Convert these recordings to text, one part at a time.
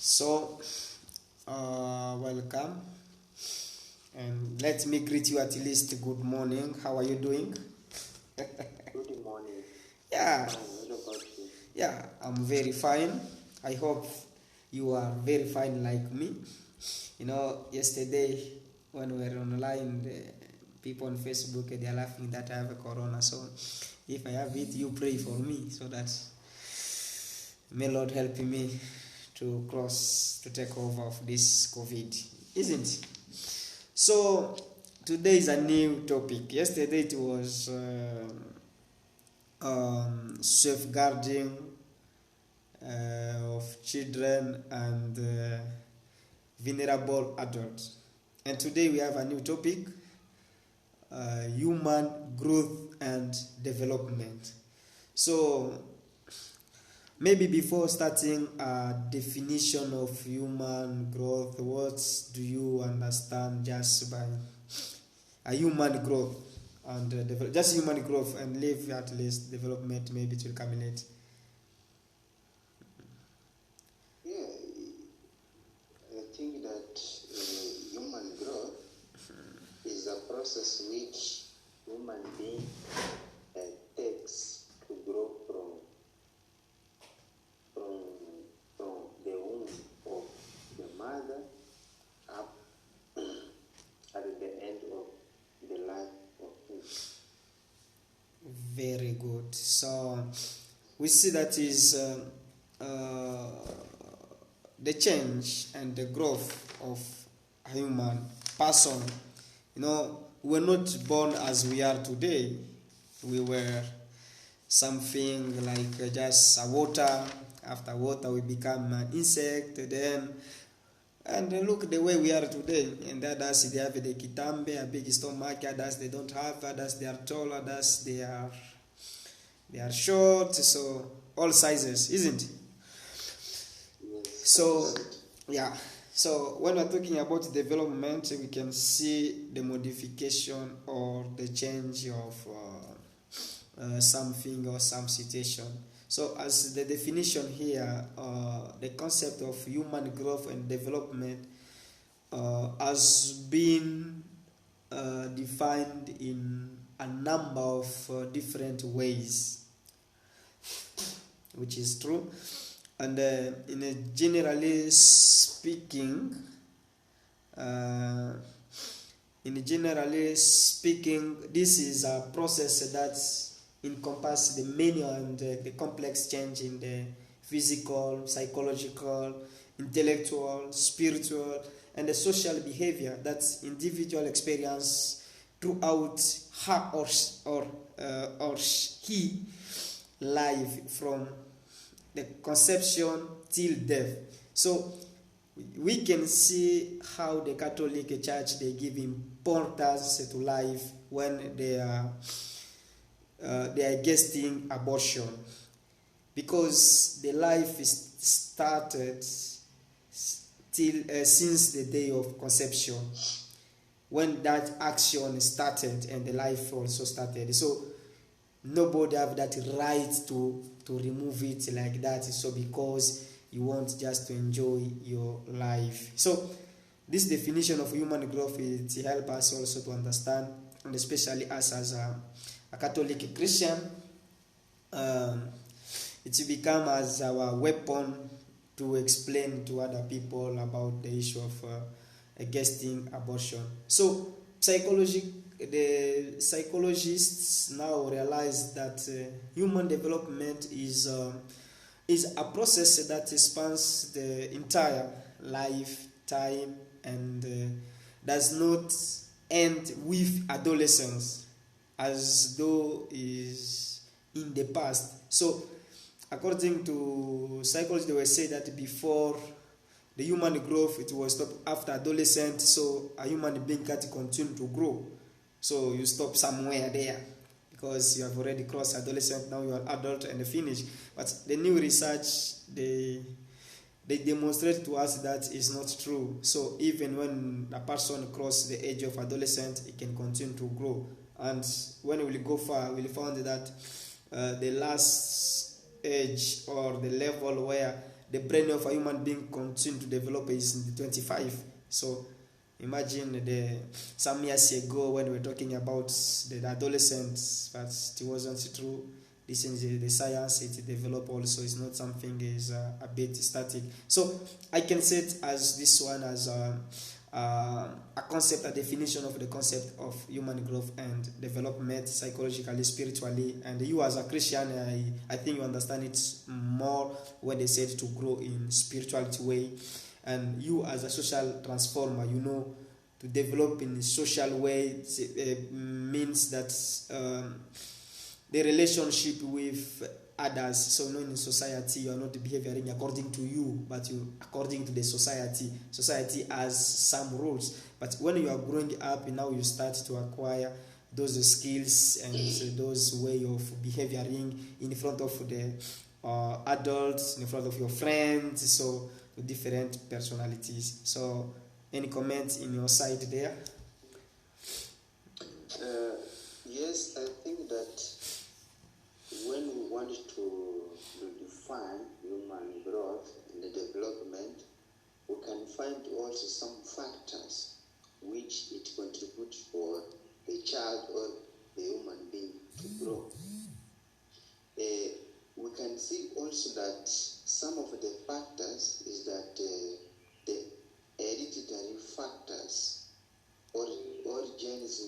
So, welcome, and let me greet you at least. Good morning. How are you doing? Good morning. Yeah, What about you? yeah, I'm very fine. I hope you are very fine like me. Yesterday when we were online, the people on Facebook they are laughing that I have a corona. So, if I have it, you pray for me so that may Lord help me to take over of this COVID, isn't it? So today is a new topic. Yesterday it was safeguarding of children and vulnerable adults, and today we have a new topic: human growth and development. So maybe before starting a definition of human growth, what do you understand just by a human growth and just human growth, and leave at least development maybe to come late? Yeah, I think that human growth is a process which human being takes to grow from the womb of the mother up at the end of the life of him. Very good. So we see that is the change and the growth of a human person. We're not born as we are today. We were something like just a water. After water, we become an insect. And look the way we are today. And others they have the kitambe, a big stomach. Others they don't have. Others they are tall. Others they are short. So all sizes, isn't it? So yeah. So when we're talking about development, we can see the modification or the change of something or some situation. So as the definition here, the concept of human growth and development has been defined in a number of different ways, which is true. And in a generally speaking, this is a process that encompasses the many and the complex change in the physical, psychological, intellectual, spiritual, and the social behavior that individual experience throughout her or he life from the conception till death. So we can see how the Catholic Church they give importance to life when they are against abortion, because the life is started till since the day of conception, when that action started and the life also started. So nobody have that right to remove it like that. So because you want just to enjoy your life. So this definition of human growth it help us also to understand, and especially us as a Catholic Christian, it become as our weapon to explain to other people about the issue of against abortion. So the psychologists now realize that human development is a process that spans the entire lifetime and does not end with adolescence, as though is in the past. So according to psychology, they will say that before the human growth, it was stopped after adolescent. So a human being can't continue to grow. So you stop somewhere there because you have already crossed adolescent. Now you are adult and finished. But the new research they demonstrate to us that is not true. So even when a person crosses the age of adolescent, it can continue to grow. And when we will go far, we'll find that the last age or the level where the brain of a human being continue to develop is in the 25. So imagine some years ago when we were talking about the adolescents, but it wasn't true. This is the science, it developed also. It's not something is a bit static. So I can say it as this one as a concept, a definition of the concept of human growth and development, psychologically, spiritually. And you as a Christian, I think you understand it more when they said to grow in spirituality way. And you as a social transformer, you know, to develop in a social way means that the relationship with others. So not in society, you are not behaving according to you, but you according to the society. Society has some rules, but when you are growing up, now you start to acquire those skills and those way of behaving in front of the adults, in front of your friends, so different personalities. So any comments in your side there? Yes, I think that when we want to define human growth and the development, we can find also some factors which it contributes for the child or the human being to grow. We can see also that some of the factors is that the hereditary factors or genes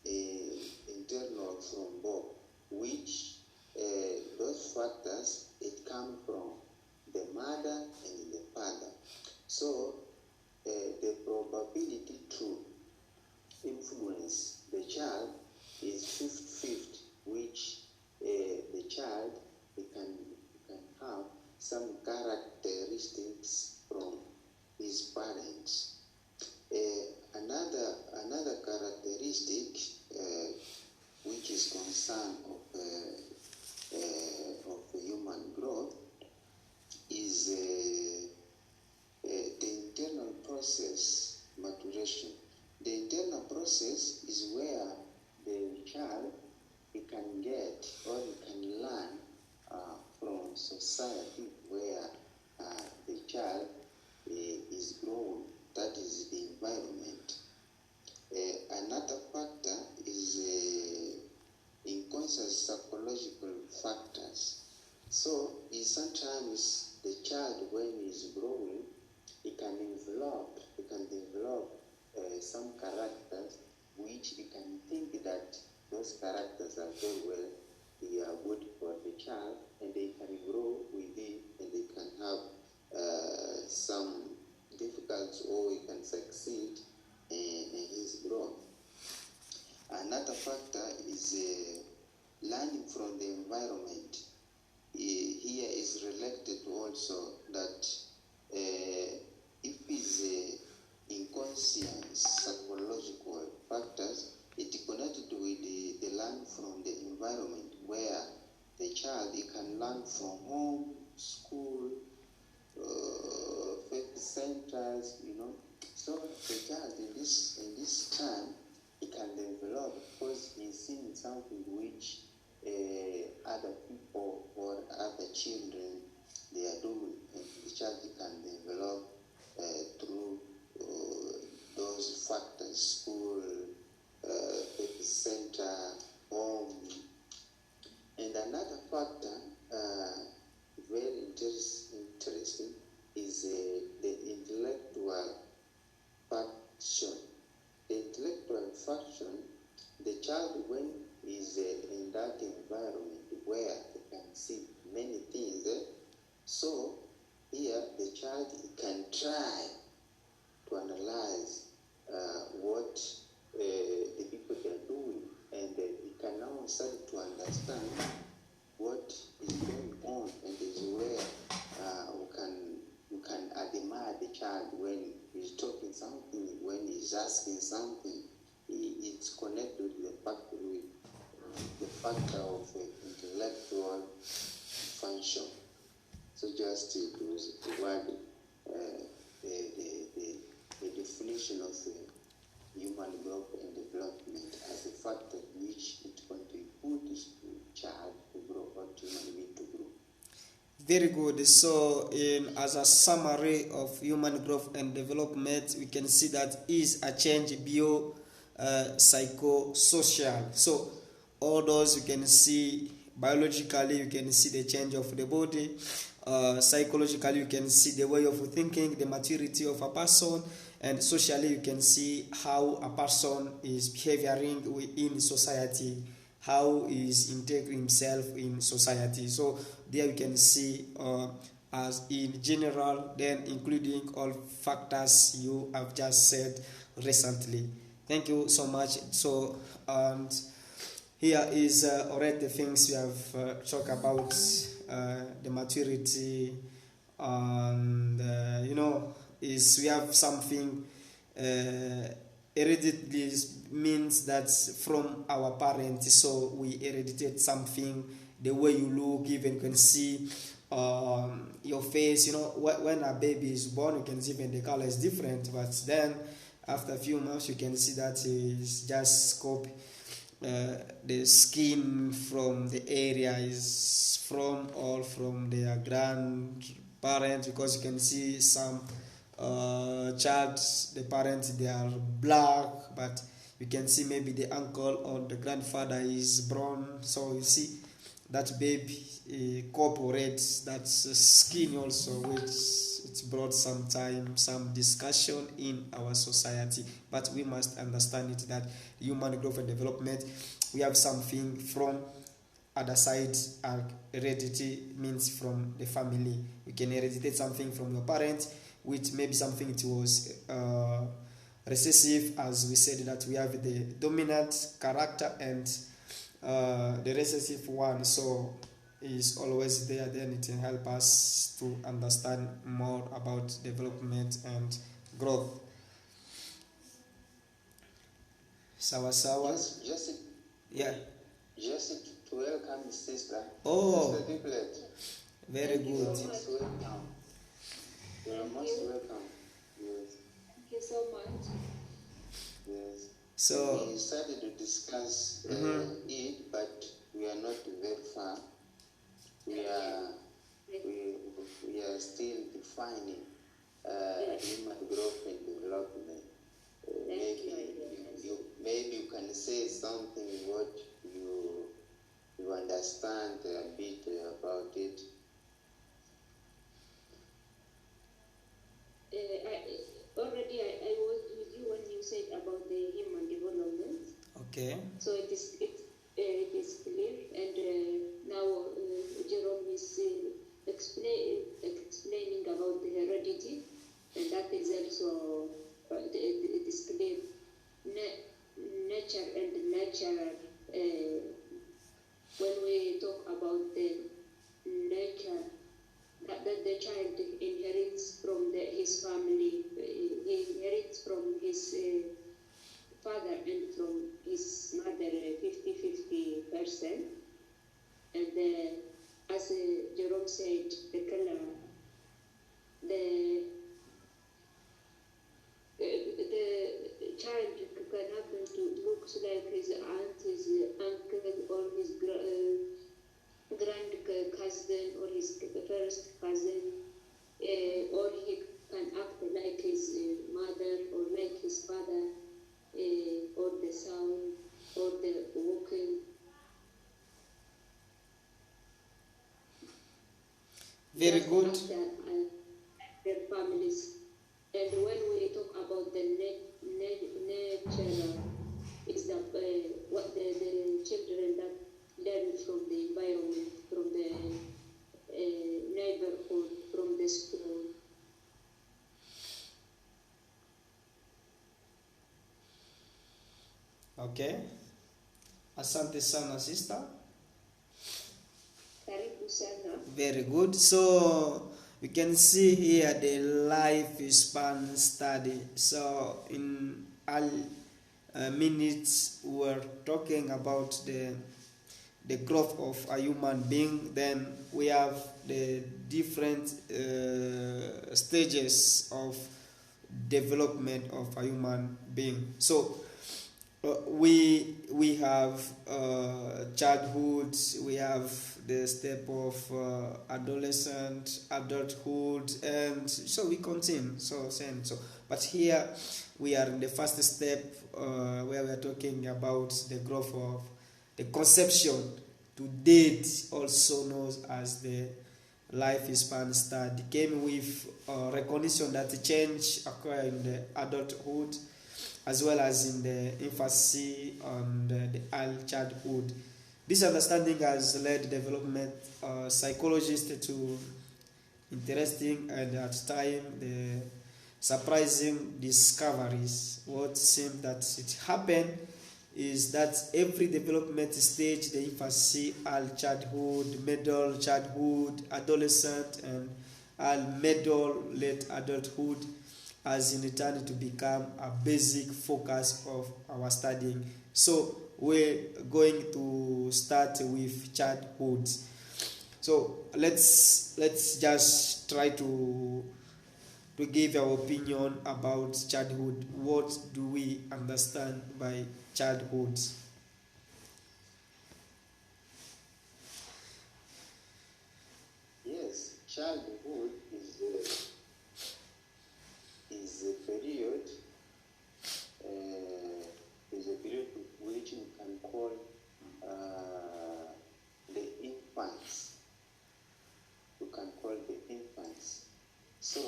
internal from both, which those factors it come from the mother and the father. So the probability to influence the child is 50-50, which the child can have some characteristics from his parents. Another characteristic which is concern of human growth is the internal process maturation. The internal process is where the child can get or can learn from society where the child is growing. That is the environment. Another factor is unconscious psychological factors. So sometimes the child, when he is growing, he can develop some characters which he can think that those characters are very well, they are good for the child, and they can grow with it, and they can have some difficulties, or he can succeed in his growth. Another factor is learning from the environment. Here is related also that if is inconscient psychological factors, it connected with the learn from the environment, where the child he can learn from home, school, faith centers, you know. So the child in this time he can develop because he's seen something which other people or other children they are doing, and the child can develop through those factors: school, faith center, home. And another factor very interesting is the intellectual function. The intellectual function, the child when is in that environment where he can see many things, so here the child can try to analyze what the people are doing, and he can now start to understand what is going on, and is where you can admire the child when he's talking something, when he's asking something. It's connected with the factor of intellectual function. So just to word the definition of human growth and development as a factor which it contributes to child to grow or to human being to grow. Very good. So, as a summary of human growth and development, we can see that is a change bio psychosocial. So, all those you can see biologically, you can see the change of the body. Psychologically, you can see the way of thinking, the maturity of a person, and socially, you can see how a person is behaving in society, how he is integrating himself in society. So there you can see as in general, then including all factors you have just said recently. Thank you so much. So, and here is already the things we have talked about, the maturity, and is we have something hereditary means that from our parents, so we heredited something, the way you look, even can see your face. When a baby is born, you can see even the color is different, but then after a few months you can see that it's just scope. The skin from the area is from their grandparents, because you can see some child, the parents, they are black, but you can see maybe the uncle or the grandfather is brown. So you see that baby corporates that skin also, which it brought some discussion in our society. But we must understand it that human growth and development, we have something from other side. Heredity means from the family. You can inherit something from your parents, which maybe something it was recessive, as we said that we have the dominant character and the recessive one. So is always there, then it can help us to understand more about development and growth. Sawa. Yeah. Just to welcome sister. Oh, Sister Diplet. Very good. You are most welcome. You are most welcome. Yes. Thank you so much. Yes. So we started to discuss it, but we are not very far. We are still defining human growth and development. Maybe you can say something what you understand a bit about it. I was with you when you said about the human development. okay. So it is clear, and now Jerome is explaining about the heredity, and that is also it is clear. Nature and natural. When we talk about the nature, that the child inherits from his family, he inherits from his father and from his mother 50-50%. And as Jerome said, the color, the child can happen to look like his aunt, his uncle, or his grand cousin, or his first cousin, or he can act like his mother, or like his father, or the sound, or the walking. Very good. Their families. And when we talk about the nature, is what the children that learn from the environment, from the neighborhood, from the school. Okay. Asante sana, sister. Karibu sana. Very good. So you can see here the lifespan study. So in all minutes we're talking about the growth of a human being. Then we have the different stages of development of a human being. So we have childhood, we have the step of adolescent, adulthood, and so we continue. But here we are in the first step where we are talking about the growth of the conception to date, also known as the lifespan study, came with recognition that the change occur in the adulthood as well as in the infancy and the early childhood. This understanding has led development psychologists to interesting and at time the surprising discoveries. What seemed that it happened is that every development stage, the infancy, early childhood, middle childhood, adolescent, and early middle late adulthood, has in turn to become a basic focus of our studying. So we're going to start with childhood. So let's just try to give our opinion about childhood. What do we understand by childhood? Yes, childhood is a period which we can call the infants. You can call the infants. So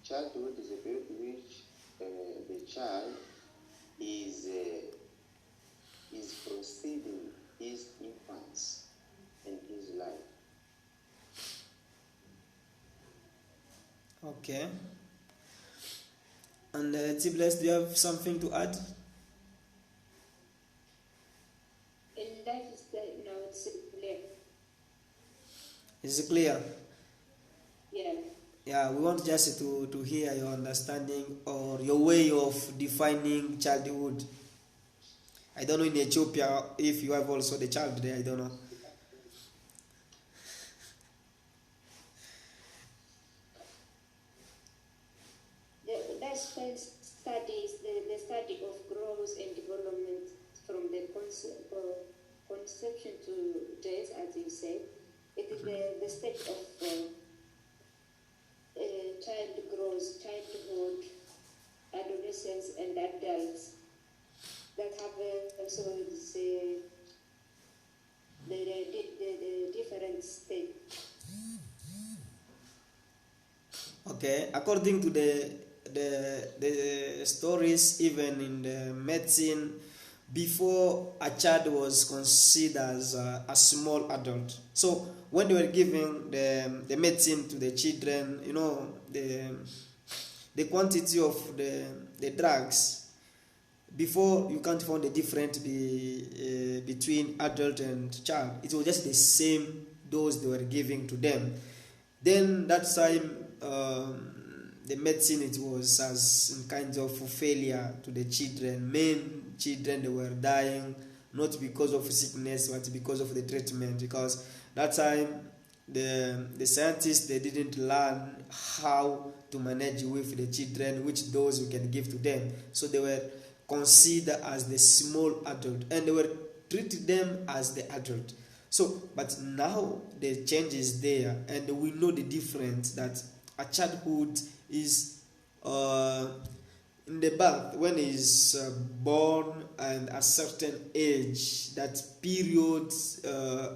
childhood is a period in which the child is proceeding his infants in his life. Okay. And Tibles, do you have something to add? In life is that no, it's clear. Is it clear? Yeah. Yeah, we want just to hear your understanding or your way of defining childhood. I don't know in Ethiopia if you have also the child there, I don't know. The lifespan study is the study of growth and development from the conception to death, as you said. It is the state of child growth, childhood, adolescence, and adults that have also the different states. Okay, according to the stories, even in the medicine, before a child was considered as a small adult. So when they were giving the medicine to the children, you know, the quantity of the drugs, before you can't find the difference between adult and child. It was just the same dose they were giving to them. Then that time the medicine, it was as in kind of failure to the children. Many children, they were dying not because of sickness but because of the treatment, because that time the scientists, they didn't learn how to manage with the children, which dose we can give to them. So they were considered as the small adult and they were treated them as the adult. So but now the change is there and we know the difference that a childhood is in the birth, when he is born and a certain age, that period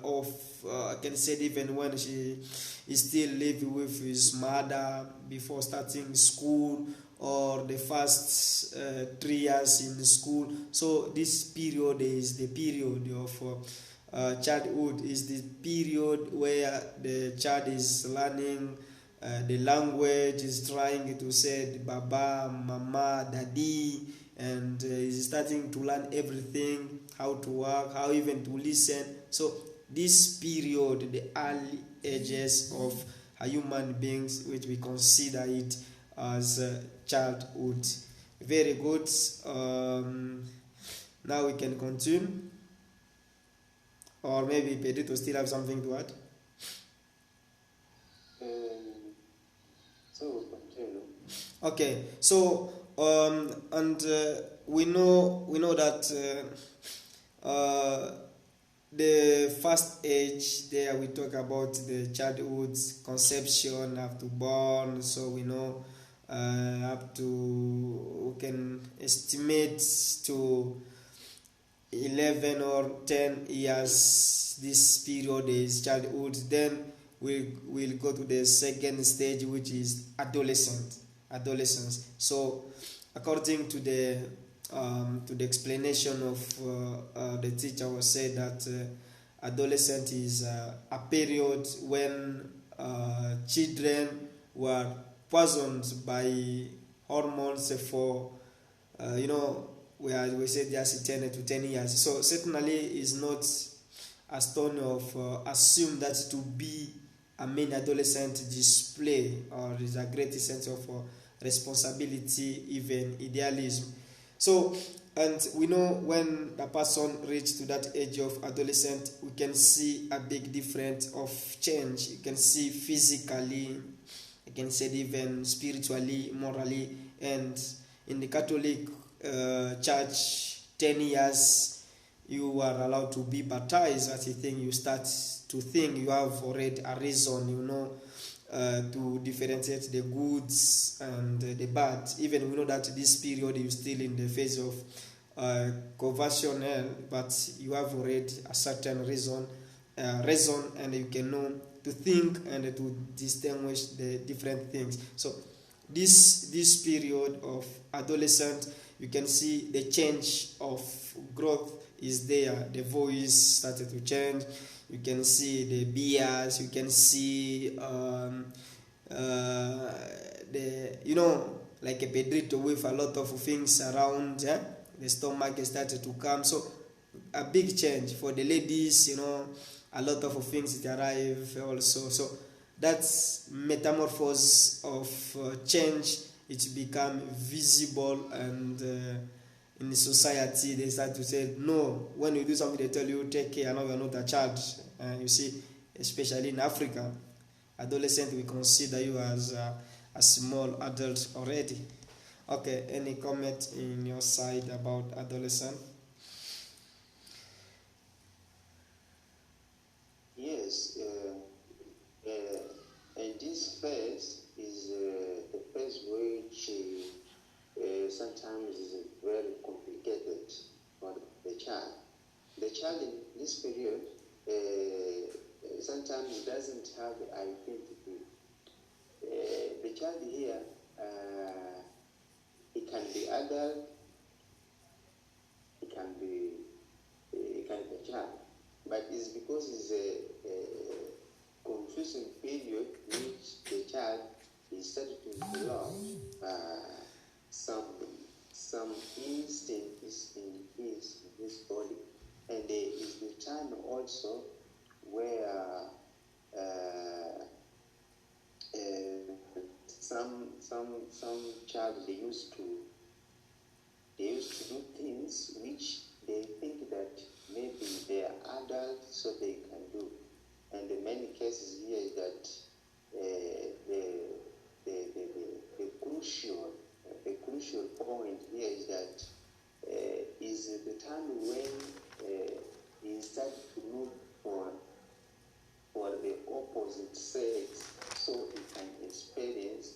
of I can say even when she is still living with his mother before starting school, or the first 3 years in school. So this period is the period of childhood, is the period where the child is learning the language, is trying to say baba, mama, daddy, and is starting to learn everything, how to work, how even to listen. So this period, the early ages of human beings, which we consider it as childhood. Very good. Now we can continue, or maybe Pedrito still have something to add. So continue. Okay, so And we know that the first age there we talk about the childhood's conception after born, so we know up to we can estimate to 11 or 10 years this period is childhood. Then we'll go to the second stage, which is adolescence. So according to the explanation of the teacher was said that adolescent is a period when children were poisoned by hormones for we say just 10 to 10 years. So certainly is not a stone of assume that to be a main adolescent display or is a great sense of responsibility, even idealism. So, and we know when the person reached to that age of adolescent, we can see a big difference of change. You can see physically, you can say even spiritually, morally, and in the Catholic Church, 10 years you are allowed to be baptized. That's the thing. You start to think you have already a reason, to differentiate the goods and the bad. Even we know that this period you're still in the phase of conversion, but you have already a certain reason, and you can know to think and to distinguish the different things. So this period of adolescent, you can see the change of growth is there. The voice started to change. You can see the beers. You can see like a pedrito with a lot of things around. The stomach started to come. So a big change for the ladies. A lot of things that arrive also. So that's metamorphosis of change. It become visible, and in the society they start to say no. When you do something, they tell you take care. Now you are not a child. You see, especially in Africa, adolescent we consider you as a small adult already. Okay, any comment in your side about adolescent? Yes, and this phase is the phase which sometimes is very complicated for the child. The child in this period sometimes doesn't have identity. The child here, it can be adult, it can be a child, but it's because it's a confusing period which the child is starting to develop some instincts in his body, and there is the time also where some child they used to do things which they think that maybe they are adults so they can do, and in many cases here is that the crucial point here is that is the time when he started to look for the opposite sex, so he can experience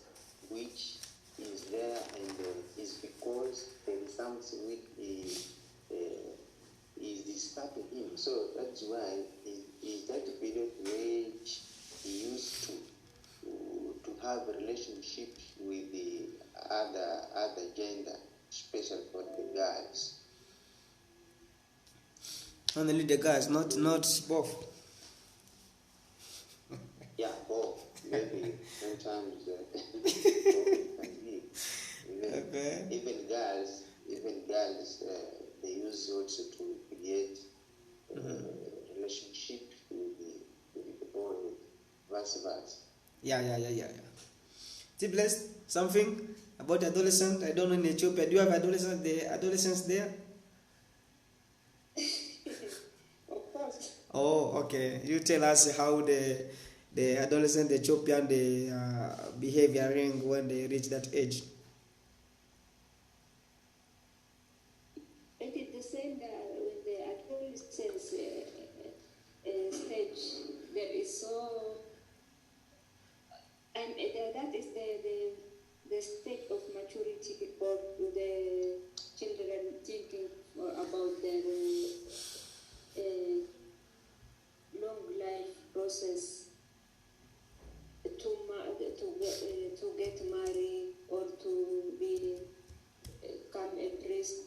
which is there, and is because there is something which is disturbing him. So that's why is that period which he used to have a relationship with the other gender, especially for the guys. Only the guys, not both. Yeah, both. Maybe sometimes both can be. Even girls, they use also to create a relationship with the boy, vice versa. Yeah. Blessed, something about adolescent? I don't know in Ethiopia. Do you have adolescents there? Of course. Oh, okay. You tell us how the adolescent Ethiopian they behavioring when they reach that age. there is so, and that is the state of maturity for the children thinking about their long life process to get married or to become a priest.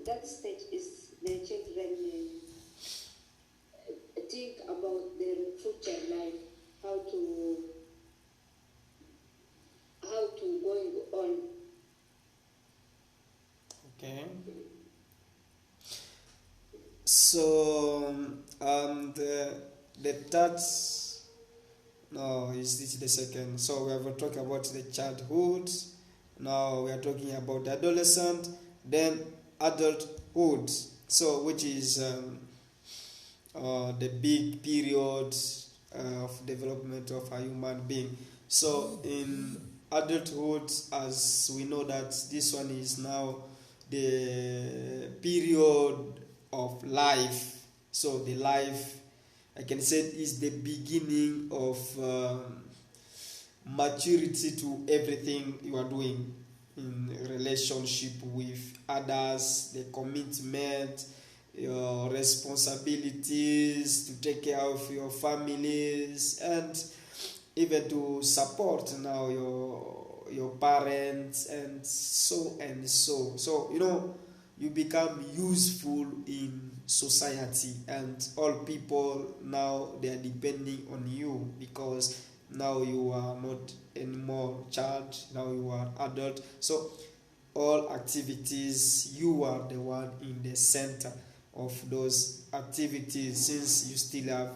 That stage is the children think about their future life, how to going on. Okay. So the third, no, is this the second? So we have talked about the childhood. Now we are talking about the adolescent, then adulthood. So which is the big period of development of a human being. So in adulthood, as we know that this one is now the period of life. So the life, I can say, is the beginning of maturity to everything you are doing in relationship with others, the commitment, your responsibilities to take care of your families, and even to support now your parents, and so and so. So you become useful in society, and all people now, they are depending on you, because now you are not anymore child, now you are adult. So all activities, you are the one in the center of those activities, since you still have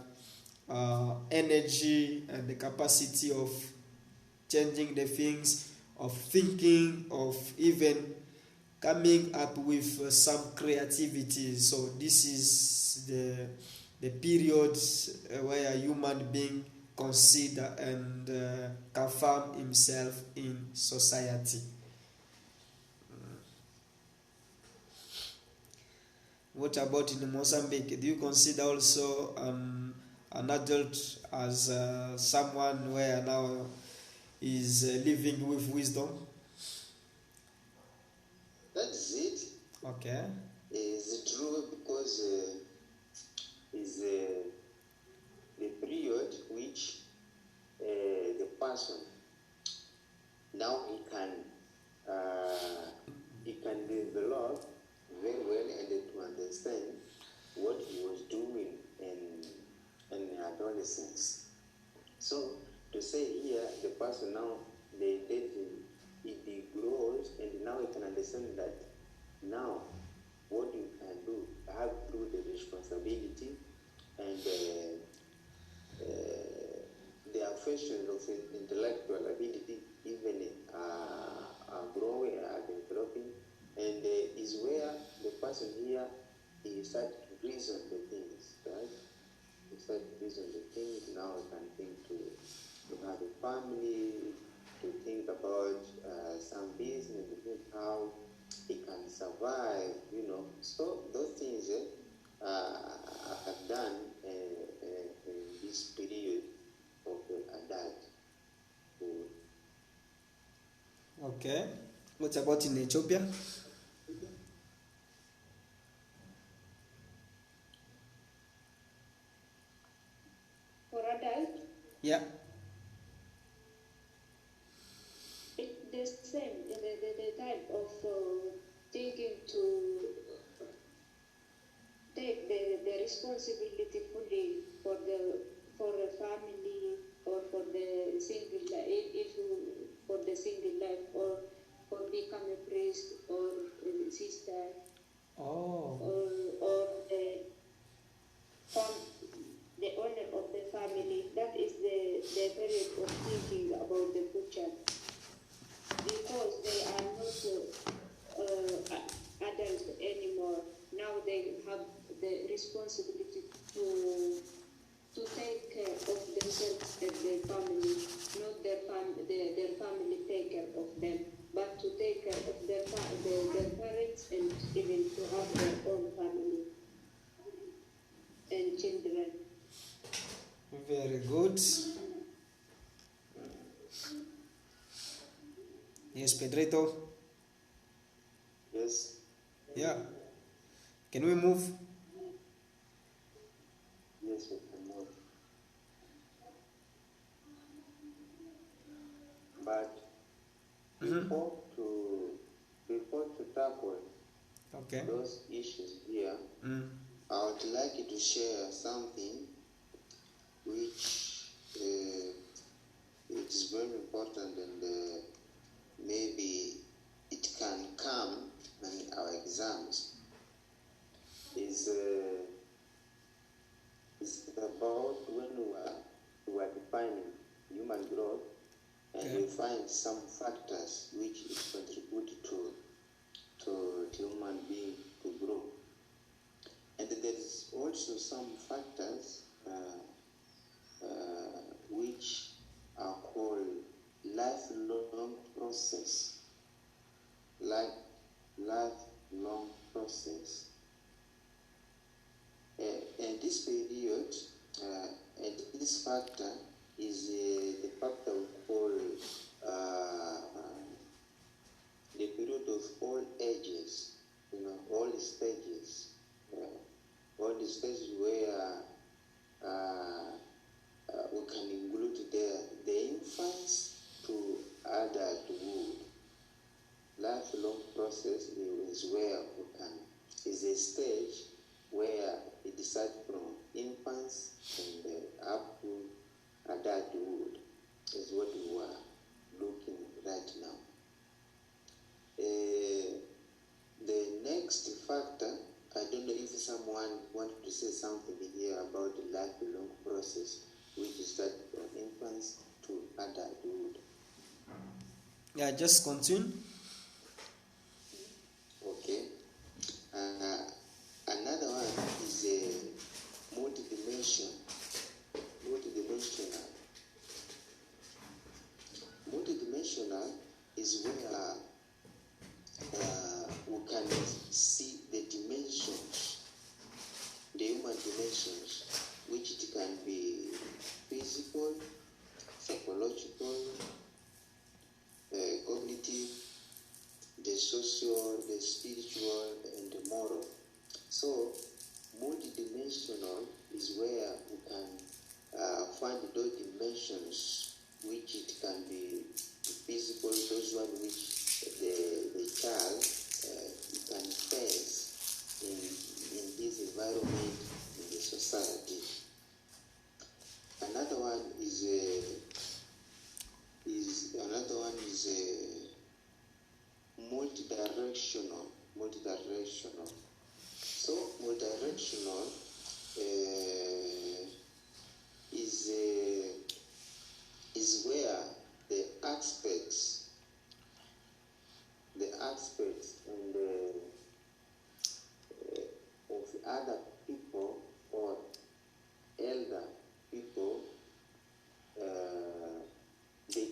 energy and the capacity of changing the things, of thinking, of even coming up with some creativity. So this is the period where a human being consider and confirm himself in society. What about in Mozambique? Do you consider also an adult as someone where now is living with wisdom? That's it. Okay. Is true, because is the period which the person now he can develop very well and to understand what he was doing in adolescence. So to say here, the person now he grows, and now he can understand that now what you can do, have through the responsibility and the affection of intellectual ability, even are growing, are developing, and is where the person here he start to reason the things, right? He start to reason the things. Now he can think to have a family, to think about some business, to think how he can survive, So those things are done in this period of the adulthood. Okay. What about in Ethiopia? For adult, Yeah. it's the same, the type of thinking to take the responsibility fully for a family, or for the single life, if you for the single life, or for become a priest or a sister, Oh. or the owner of the family. That is the period of thinking about the future, because they are not adults anymore. Now they have the responsibility to take care of themselves and their family, not their family take care of them, but to take care of their parents, and even to have their own family and children. Very good. Yes, Pedrito. Yes. Yeah. Can we move? Yes, we can move. But before to tackle Okay. those issues here, I would like you to share something which it's very important, and maybe it can come in our exams. Is about when we are defining human growth, and we find some factors which contribute to human being to grow. And there is also some factors which are called lifelong process. Lifelong process. And this period, and this factor is the factor we call the period of all ages, all stages, all the stages where we can include the infants to adulthood. Lifelong process is where we can, is a stage where it decides from infants and up to adulthood is what we are looking right now. The next factor, I don't know if someone wanted to say something here about the lifelong process, which is that from infants to adulthood. Yeah, just continue. Okay. Another one is multidimensional. Multidimensional is where we can see the dimensions, the human dimensions, which it can be physical, psychological, cognitive, the social, the spiritual, and the moral. So, multidimensional is where we can find those dimensions, which it can be physical, those ones which the child can face in this environment, in the society. Another one is multidirectional. So multidirectional is where the aspects and of other people or elder people, they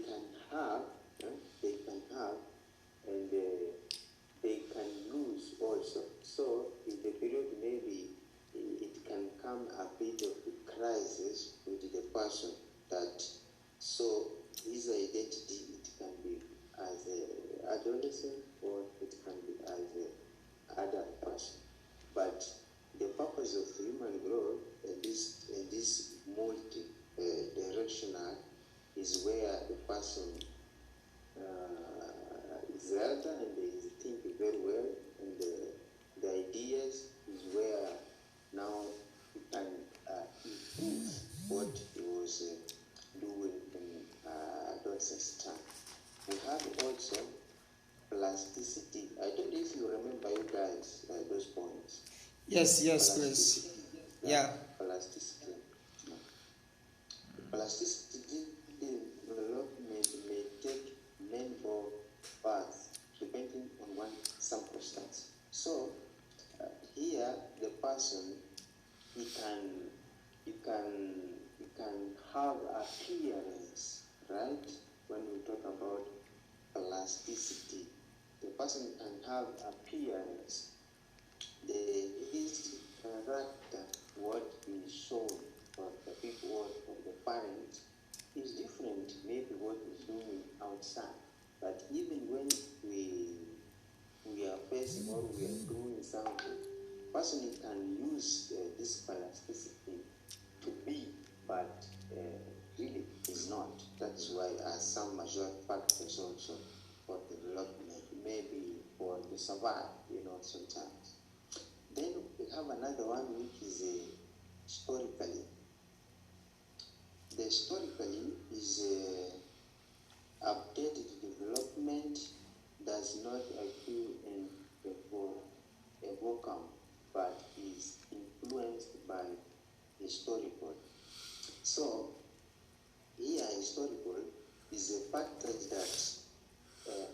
can have, and they can lose also. So in the period, maybe it can come a bit of a crisis with the person, that so his identity, it can be as an adolescent or it can be as an adult person. But the purpose of human growth and this multi-directional is where the person is elder and they think very well, and the ideas is where now he can improve what he was doing in adolescence time. We have also plasticity. I don't know if you remember, you guys, those points. Yes, please. Yeah. Plasticity. Plasticity development may take many more paths depending on one circumstance. So here the person, he can have appearance, right? When we talk about plasticity, the person can have appearance. His character what is shown for the people or for the parents is different, maybe what is doing outside. But even when we are facing or we are doing something, person can use this plasticity to be, but really is not. That's why some major factors also for development, maybe for the survive, sometimes. Then we have another one which is historically. The historically is updated development does not occur in a vacuum, but is influenced by historical. So here historical is a factor that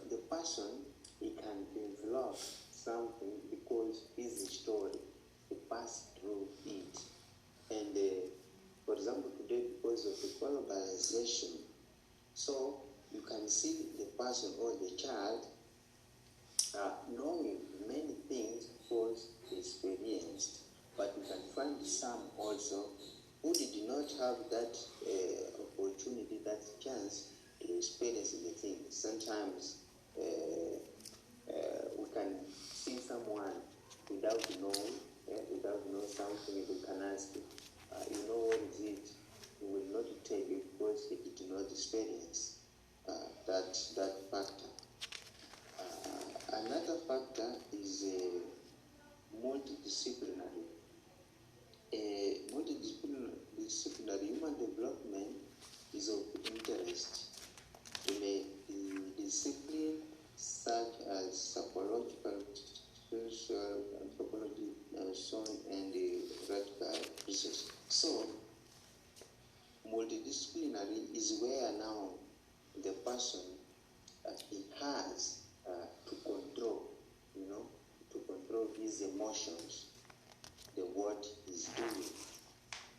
the person, he can develop something because his story, he passed through it. And for example, today, because of the globalization, so you can see the person or the child knowing many things because he experienced, but you can find some also who did not have that opportunity, that chance to experience the things. Sometimes we can see someone without knowing something, we can ask, you know what is it? He will not tell you because he did not experience that factor. Another factor is multidisciplinary. Multidisciplinary human development is of interest to the discipline such as psychological, social, anthropology, and radical research. So, multidisciplinary is where now the person he has to control, to control his emotions, the what he's doing,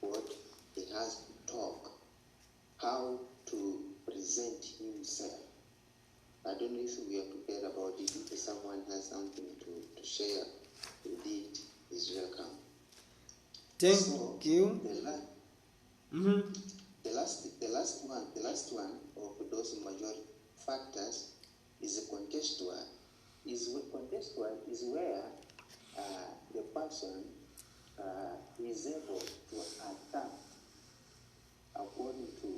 what he has to talk, how to present himself. I don't know if we are prepared about it. If someone has something to share with it, is welcome. Thank you. The last one of those major factors is contextual. Contextual is where the person is able to adapt according to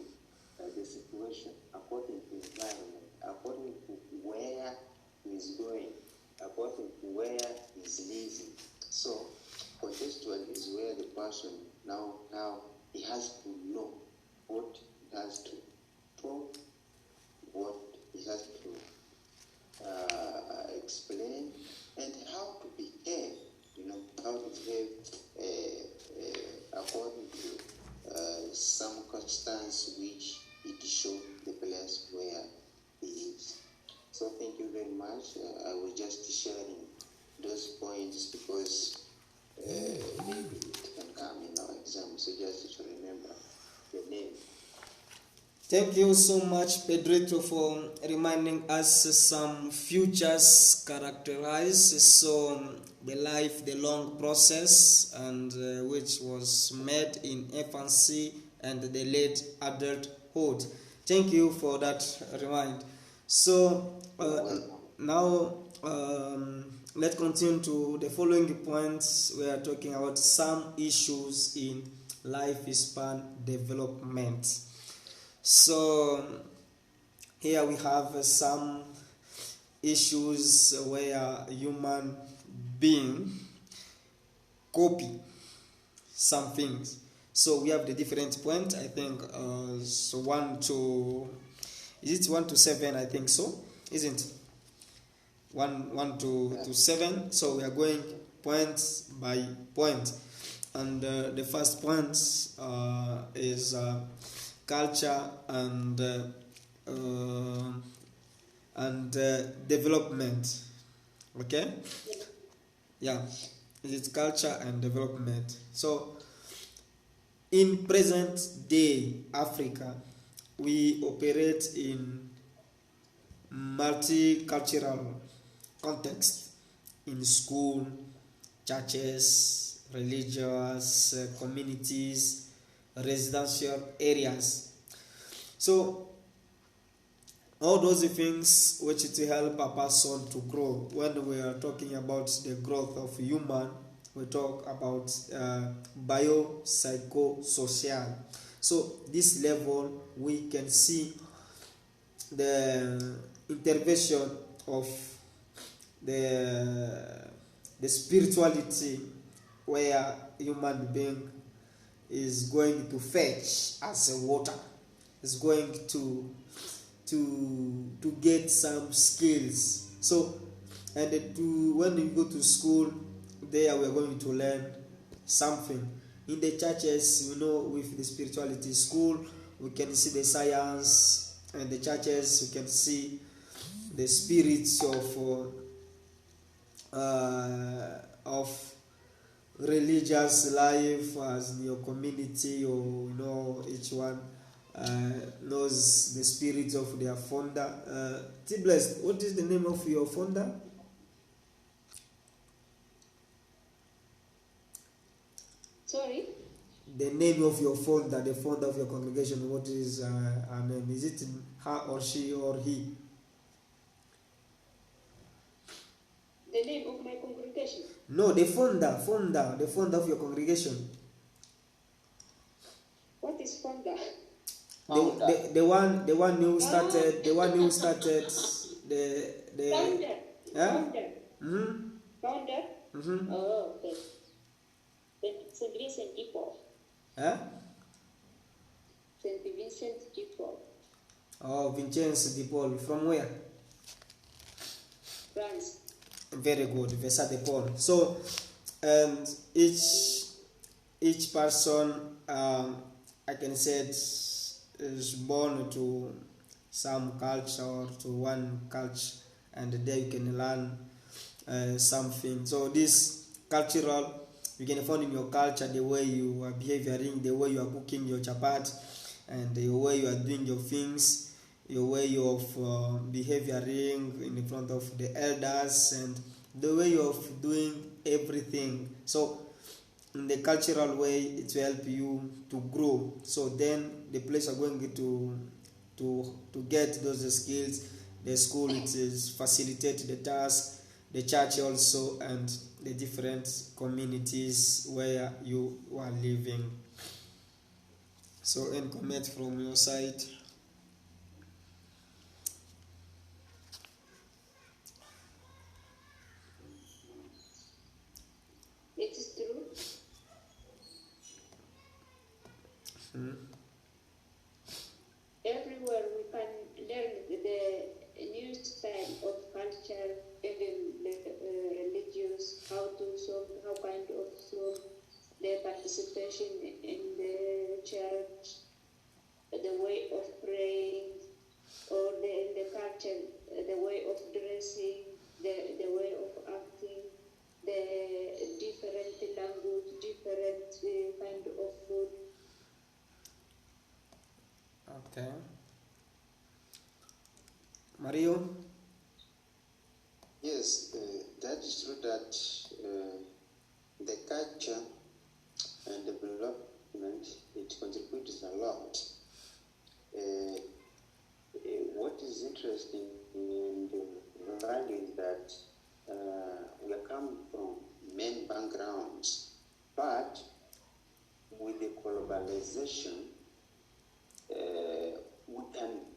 the situation, according to the environment, according to where he is going, according to where he is living. So, contextual is where the person now he has to know what he has to talk, what he has to explain, and how to behave. How to behave according to some constants which it shows the place where he is. So thank you very much. I was just sharing those points because maybe it can come in our exam, so just to remember the name. Thank you so much, Pedrito, for reminding us some futures characterize the long process, and which was made in infancy and the late adulthood. Thank you for that remind. So now let's continue to the following points. We are talking about some issues in lifespan development. So here we have some issues where human being copy some things. So we have the different points. I think so 1 to 7? I think so, isn't it? 1 to 7. So we are going point by point, and the first point is culture and development. Okay? Yeah, it's culture and development. So in present day Africa, we operate in multicultural context in school, churches, religious communities, residential areas. So all those things which to help a person to grow. When we are talking about the growth of human, we talk about biopsychosocial. So this level we can see the intervention of the spirituality, where human being is going to fetch as a water, is going to get some skills. So and when you go to school, there we are going to learn something. In the churches, with the spirituality school, we can see the science, and the churches we can see the spirits of religious life as in your community, or each one knows the spirit of their founder. T-Blessed, what is the name of your founder? Sorry? The name of your founder, the founder of your congregation, what is her name? Is it her or she or he? The name of my congregation? No, the founder of your congregation. What is founder? The one who started the Founder. huh? Founder. Mm-hmm. Founder? Mm-hmm. Oh, okay. St. Vincent de Paul. Huh? St. Vincent de Paul. Oh, Vincenzo de Paul. From where? France. Very good, Vincent de Paul. So, and each person, I can say, is born to some culture or to one culture, and there you can learn something. So this cultural, you can find in your culture the way you are behaving, the way you are cooking your chapati, and the way you are doing your things, your way of behaving in front of the elders, and the way of doing everything. So in the cultural way, it will help you to grow. So then the place are going to get those skills. The school, it is facilitate the task, the church also, and the different communities where you are living. So any comment from your side? It is true. Everywhere we can learn the new style of culture, even the religious, how kind of solve the participation in the church, the way of praying, or in the culture, the way of dressing, the way of acting, the different language, different kind of food. Okay. Mario? Yes, that is true that the culture and development, it contributes a lot. What is interesting in the learning is that we are coming from many backgrounds, but with the globalization,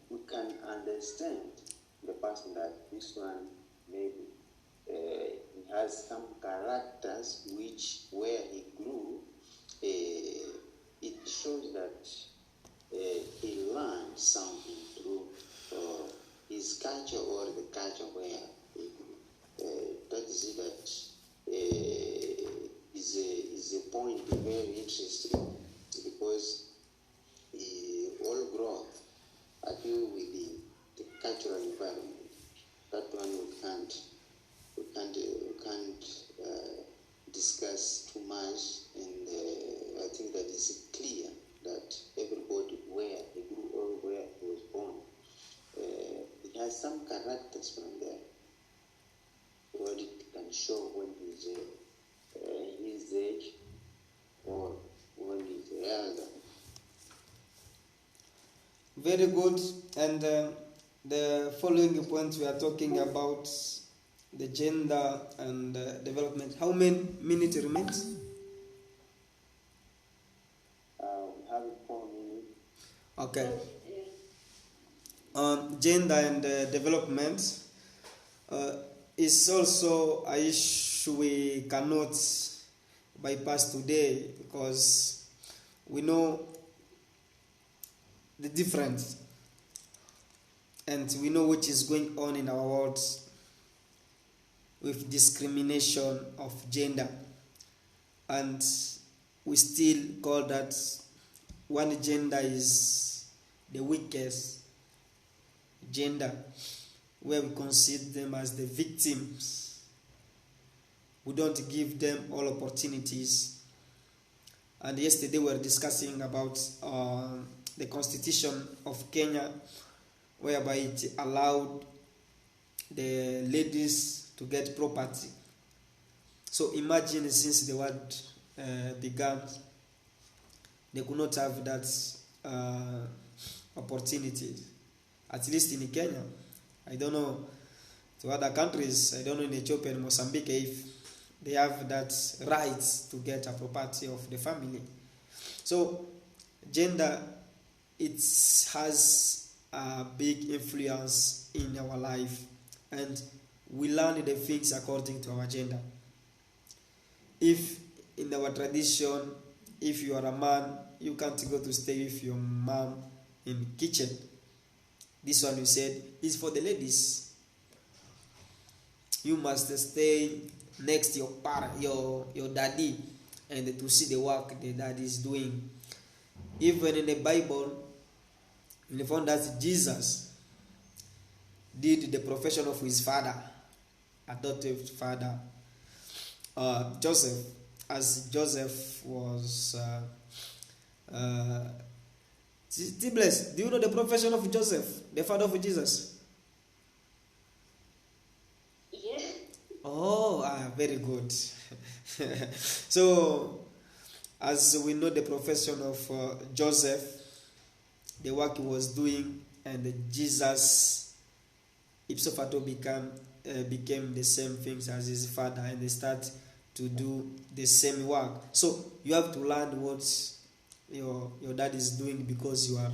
we can understand the person that this one maybe he has some characters which where he grew, it shows that he learned something through his culture or the culture where he grew. That is it. That is a point very interesting, because all growth appeal with the cultural environment. That one we can't discuss too much, and I think that is clear that everybody where he grew or where he was born, it has some characters from there. What it can show when he's his age, or one is the elder. Very good. And the following point we are talking about the gender and development. How many minutes remains? We have 4 minutes. Okay. Gender and development is also an issue we cannot bypass today, because we know the difference and we know what is going on in our world with discrimination of gender, and we still call that one gender is the weakest gender, where we consider them as the victims. We don't give them all opportunities. And yesterday we were discussing about the constitution of Kenya, whereby it allowed the ladies to get property. So imagine, since the world began, they could not have that opportunity, at least in Kenya. I don't know to other countries, I don't know in Ethiopia and Mozambique if they have that right to get a property of the family. So gender, it has a big influence in our life, and we learn the things according to our gender. If in our tradition, if you are a man, you can't go to stay with your mom in kitchen. This one we said is for the ladies. You must stay next to your daddy, and to see the work the daddy is doing. Even in the Bible, we found that Jesus did the profession of his father, adoptive father, Joseph. As Joseph was Tibles, do you know the profession of Joseph, the father of Jesus? Yeah. Oh, very good. So, as we know the profession of Joseph, the work he was doing, and Jesus ipso facto became the same things as his father, and they start to do the same work. So you have to learn what your dad is doing, because you are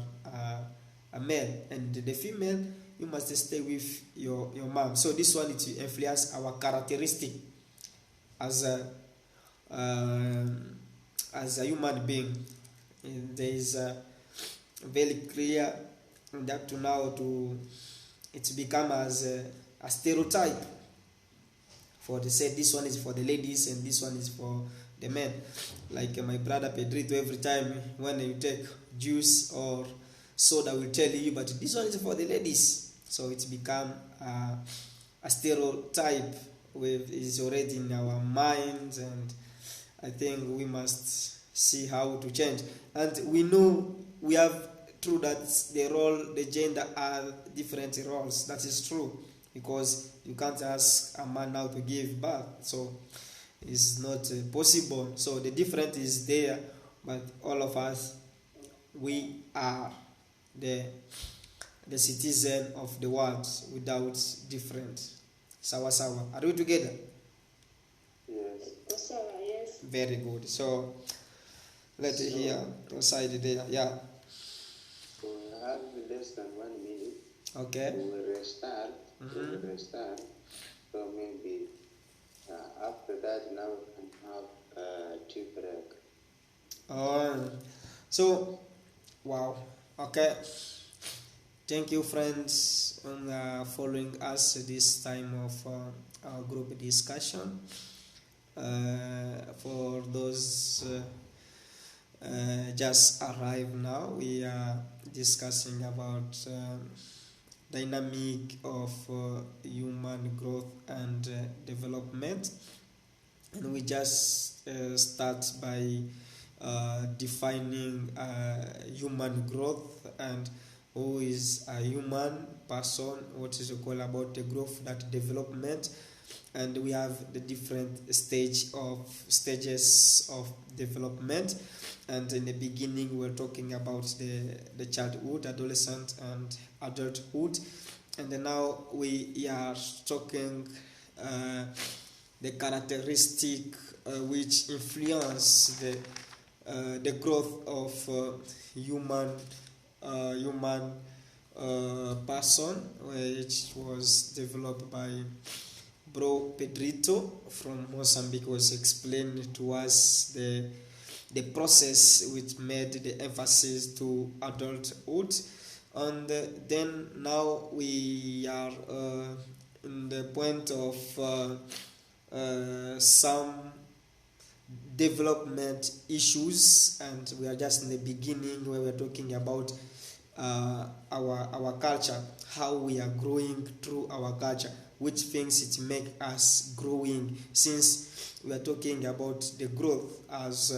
a male, and the female, you must stay with your mom. So this one, it will influence our characteristic as a human being. And there is very clear that to now it's become as a stereotype for they say this one is for the ladies and this one is for the men. Like my brother Pedrito, every time when you take juice or soda, will tell you, but this one is for the ladies. So it's become a stereotype is already in our minds, and I think we must see how to change. And we know we have true that the gender are different roles. That is true, because you can't ask a man now to give birth, so it's not possible. So the difference is there, but all of us, we are the citizen of the world without difference. Sawa sawa. Are we together? Yes. Yes. Very good. So let's hear your side there. Yeah. We have less than 1 minute. Okay. We will restart. So maybe after that, now we can have tea break. So, wow. Okay. Thank you, friends, on following us this time of our group discussion. For those just arrived now, we are discussing about dynamic of human growth and development, and we just start by defining human growth and who is a human person, what is it called about the growth, that development. and we have the different stages of development. And in the beginning, we're talking about the childhood, adolescent, and adulthood. And then now we are talking the characteristic which influence the growth of human person, which was developed by Bro Pedrito from Mozambique. Was explained to us the process which made the emphasis to adulthood. And then now we are in the point of some development issues, and we are just in the beginning where we're talking about our culture, how we are growing through our culture, which things it make us growing, since we are talking about the growth as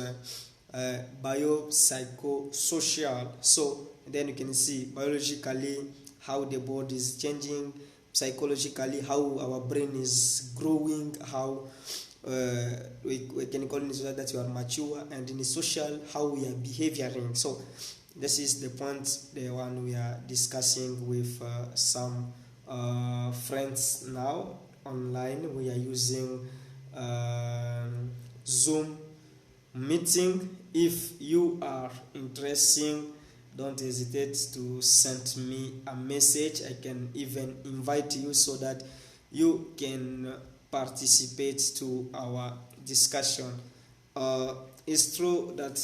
biopsychosocial. So then you can see biologically how the body is changing, psychologically how our brain is growing, how we can call it so that you are mature, and in the social how we are behaving. So this is the point, the one we are discussing with some friends now online. We are using Zoom meeting. If you are interested, don't hesitate to send me a message. I can even invite you so that you can participate to our discussion. It's true that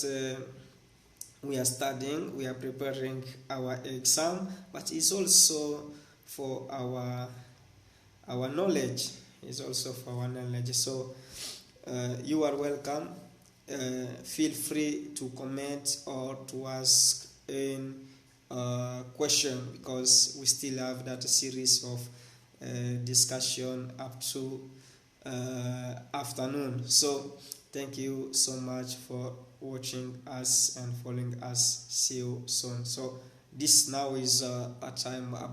we are studying, we are preparing our exam, but it's also for our knowledge. It's also for our knowledge. So you are welcome. Feel free to comment or to ask a question, because we still have that series of discussion up to afternoon. So thank you so much for watching us and following us. See you soon. So this now is a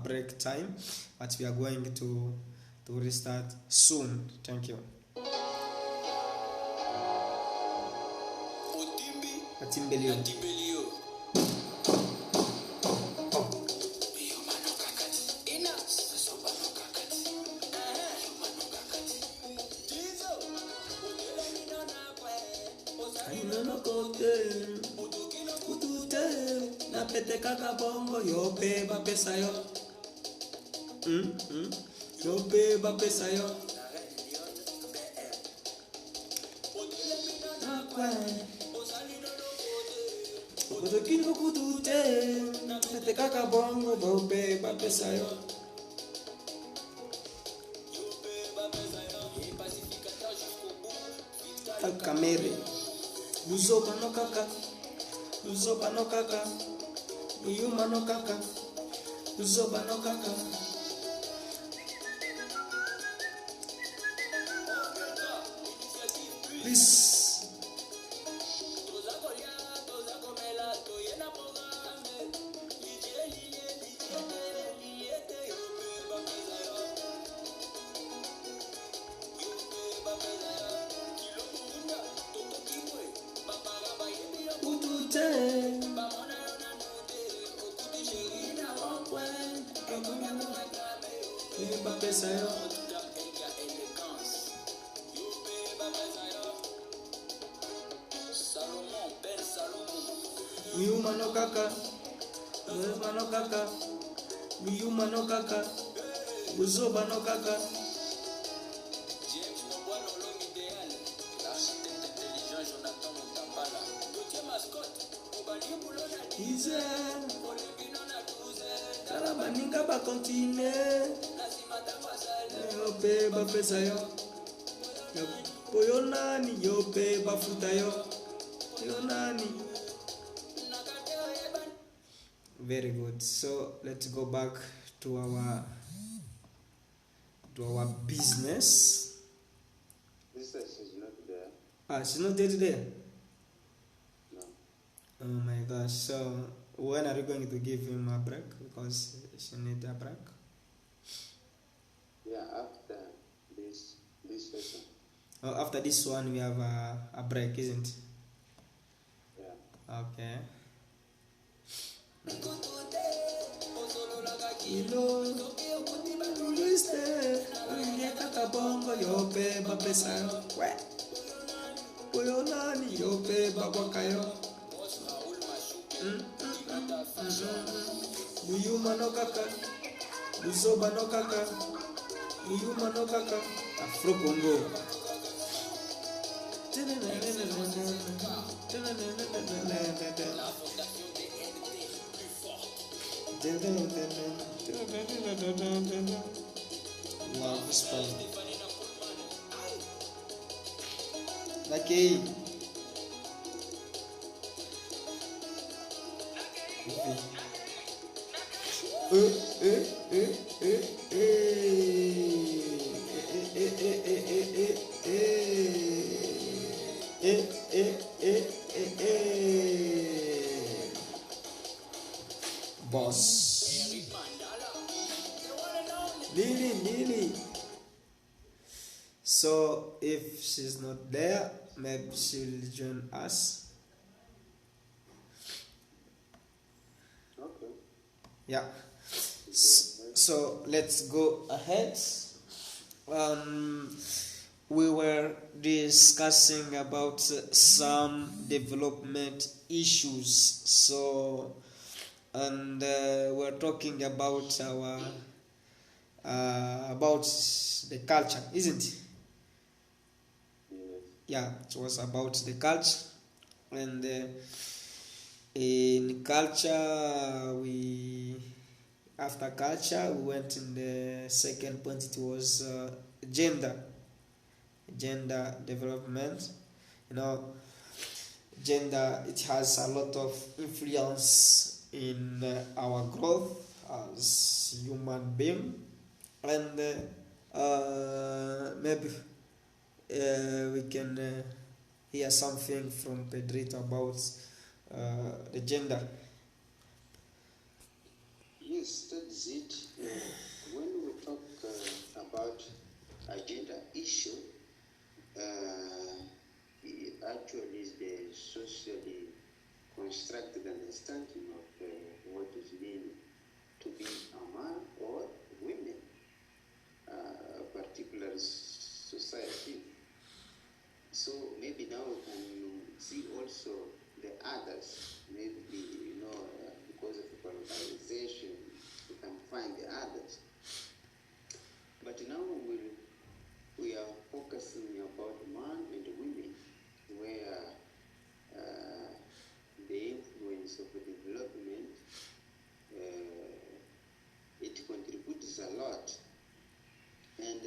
break time, but we are going to restart soon. Thank you. Atimbelio. Pete kaka bongo yo pe ba pesa yo. Yo pe ba pesa yo. Kudu kino kudu te. Pete kaka bongo yo pe ba pesa yo. Kamere. Luzoba no kaka. Luzoba no kaka. Uyuma no kaka, uzoba no kaka. Please. Uyuma no kaka, uzoba no kaka, uyuma no kaka, uzoba no kaka. Ize, karabaninga ba continue. Yope ba pesa yo. Yo nani yope ba futa yo. Yo nani. Very good. So let's go back to our business. Business is not there. She's not there today. No. Oh my gosh. So when are you going to give him a break? Because she needs a break. Yeah, after this session. After this one, we have a break, isn't it? Yeah. Okay. Uyuma no kaka, Uzoba no kaka, Uyuma no kaka, Afro Congo. Love Spain. Okay. Boss. Lily. So if she's not there, maybe she'll join us. Okay. Yeah. So let's go ahead. We were discussing about some development issues. So, and we're talking about our about the culture, isn't it? Yeah, it was about the culture, and in culture after culture we went in the second point. It was gender development. Gender, it has a lot of influence in our growth as human being, and maybe we can hear something from Pedrito about the gender. Yes, that's it. When we talk about a gender issue, it actually is the socially constructed understanding of what is meant to be a man or women, a particular society. So maybe now we can see also the others. Maybe, because of colonization, we can find the others. But now we are focusing about man and women, where the influence of the development, it contributes a lot, and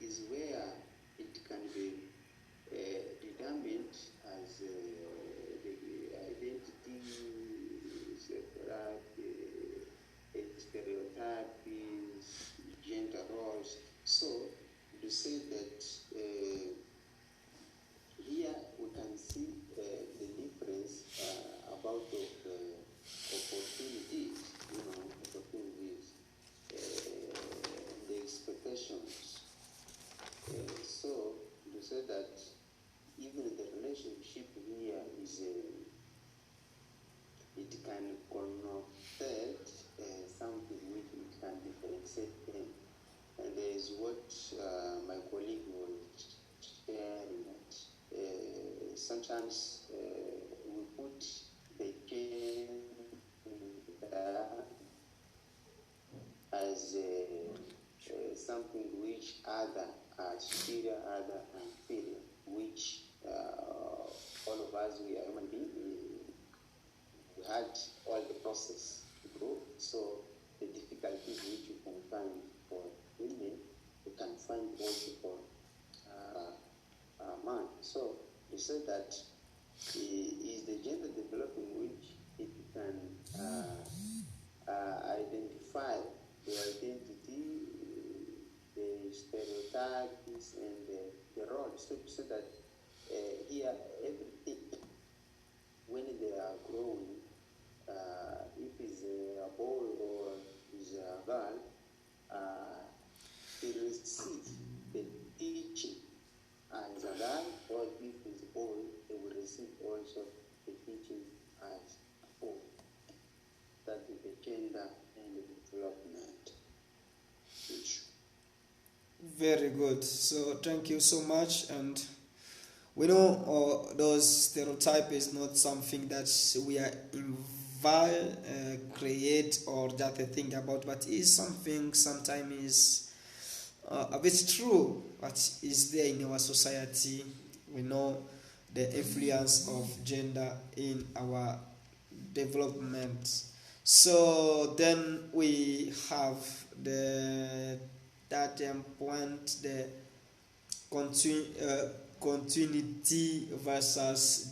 is where it can be determined as the identity, stereotypes, gender roles. So to say that here we can see the difference about opportunities, the expectations. So to say that even the relationship here is it can connotate something which it can differentiate them. And there is what my colleague was sharing, that sometimes we put the gender as something which other are superior, other are inferior, which all of us, we are human beings, we had all the process to go. So the difficulties which you can find for women, you can find also for man. So you said that is the gender developing which it can identify the identity, the stereotypes, and the roles. So to say that here everything, when they are growing, if it's a boy or is a girl, they receive the teaching Very good. So thank you so much. And we know those stereotype is not something that we are create or just a think about, but is something sometimes is a bit true, but is there in our society. We know the influence of gender in our development. So then we have the that point, the continuity versus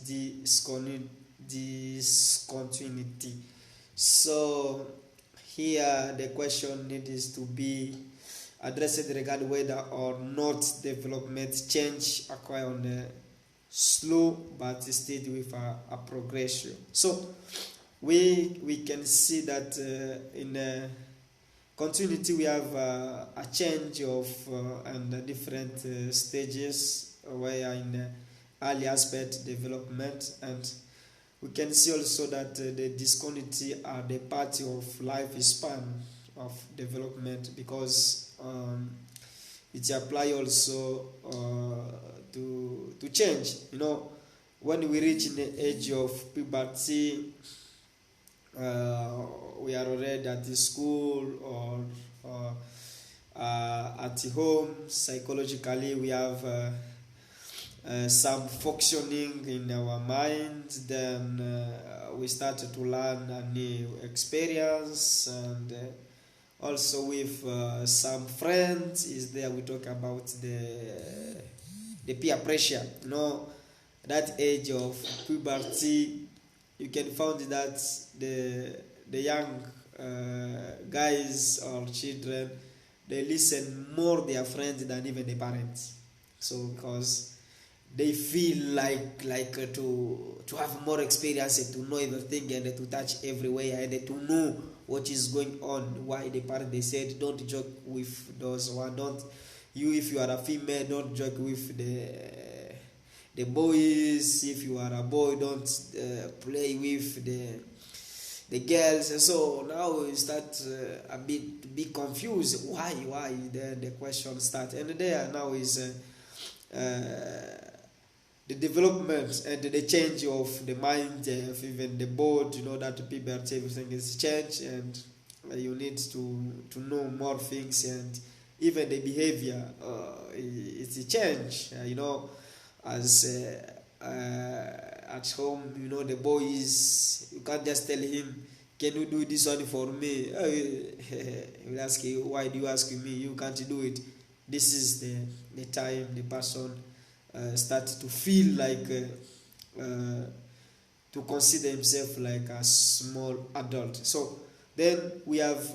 discontinuity. So here the question needs to be addressed regarding whether or not development change occur on a slow but steady with a progression. So we can see that in continuity we have a change of and different stages where in early aspect development, and we can see also that the discontinuity are the part of lifespan of development, because it apply also to change. You know, when we reach in the age of puberty, we are already at the school or at home. Psychologically, we have some functioning in our minds. Then we start to learn a new experience, and also with some friends is there. We talk about the peer pressure. You know, that age of puberty, you can find that the young guys or children, they listen more their friends than even the parents. So because they feel like to have more experience and to know everything and to touch everywhere and to know what is going on. Why the parents they said don't joke with those one, don't you, if you are a female, don't joke with the boys. If you are a boy, don't play with the girls. And so now we start a bit to be confused. Why? Then the question starts, and there now is the development and the change of the mind of even the board. You know that people are everything is changed, and you need to know more things, and even the behavior it's a change. You know, as at home, you know, the boys, you can't just tell him, can you do this one for me? He will ask you, why do you ask me? You can't do it. This is the time the person starts to feel like to consider himself like a small adult. So then we have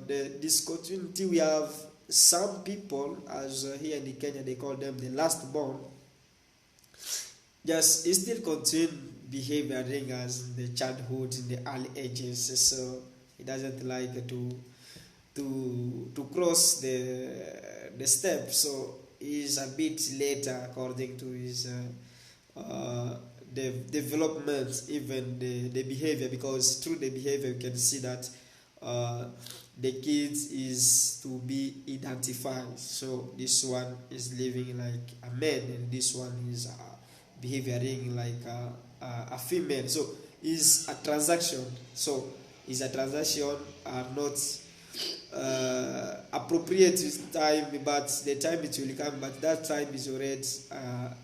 the discontinuity. We have some people, as here in Kenya they call them the last born. Just he still continue behaving as in the childhood, in the early ages. So he doesn't like to cross the step. So he's a bit later according to his the development, even the behavior, because through the behavior you can see that the kids is to be identified. So this one is living like a man, and this one is behaving like a female. So is a transaction. So is a transaction are not appropriate time, but the time it will come. But that time is already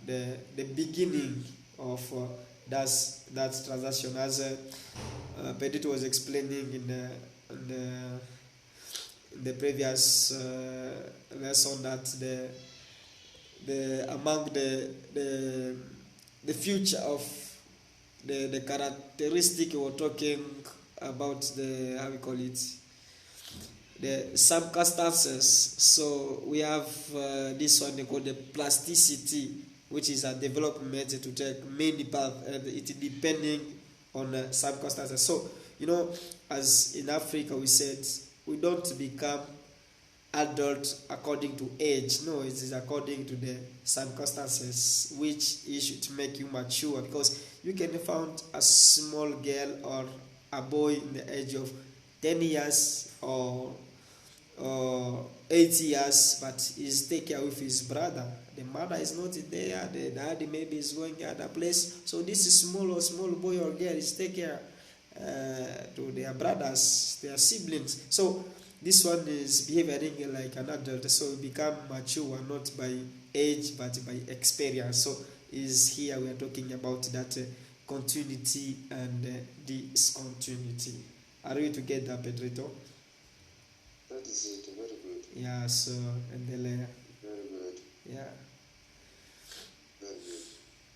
the beginning of that transaction, as Pedro was explaining in the previous lesson, that the among the future of the characteristic we were talking about, the how we call it, the circumstances. So we have this one they call the plasticity, which is a development to take many paths, and it depending on circumstances. So you know, as in Africa we said, we don't become adult according to age. No, it is according to the circumstances, which is to make you mature, because you can find a small girl or a boy in the age of 10 years or 8 years, but he's take care with his brother. The mother is not there, the daddy maybe is going to other place. So this is small boy or girl is take care to their brothers, their siblings. So this one is behaving like an adult, so he become mature not by age but by experience. So is here we are talking about that continuity and discontinuity. Are you together, Pedrito? That is it. Very good. Yeah. So and the layer. Very good. Yeah. Very good.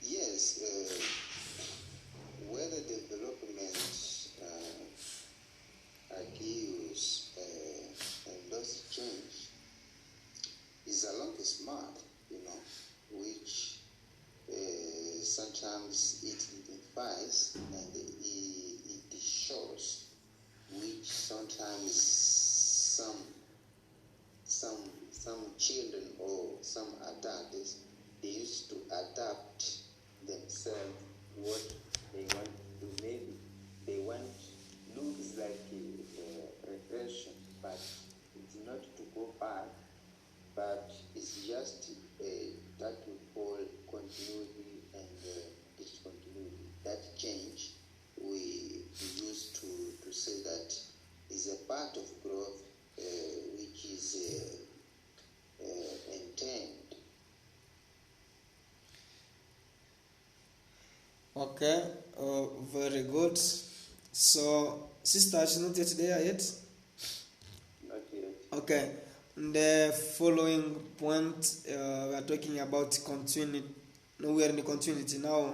Yes. Whether development argues and does change is along the smart, which sometimes it identifies and it shows, which sometimes some children or some adults, they used to adapt themselves what they want to do. Maybe they want looks like a regression, but it's not to go back, but it's just that we call continuity and discontinuity. That change we used to say that is a part of growth, which is intended. Okay, very good. So, sister, she's not yet there yet? Not yet. Okay, the following point we are talking about continuity. No, we are in the continuity now.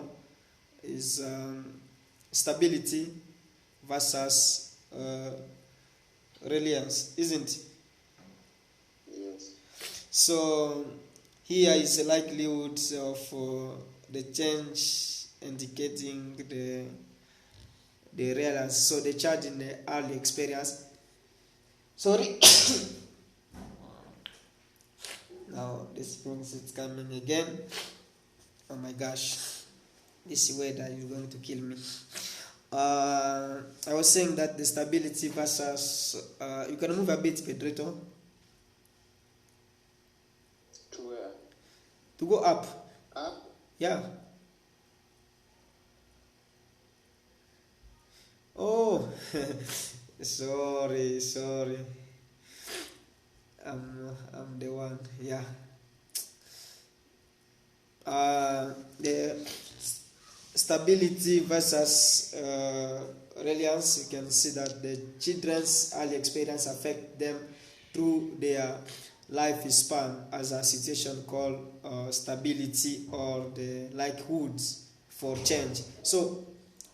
Is stability versus reliance, isn't it? Yes. So here is the likelihood of the change indicating the reliance. So the charge in the early experience. Sorry. Now this brings it coming again. Oh my gosh, this weather is going to kill me. I was saying that the stability versus you can move a bit, Pedrito. To where? To go up. Up? Yeah. Oh, sorry. I'm the one. Yeah. The stability versus reliance. You can see that the children's early experience affect them through their lifespan as a situation called stability or the likelihood for change. So,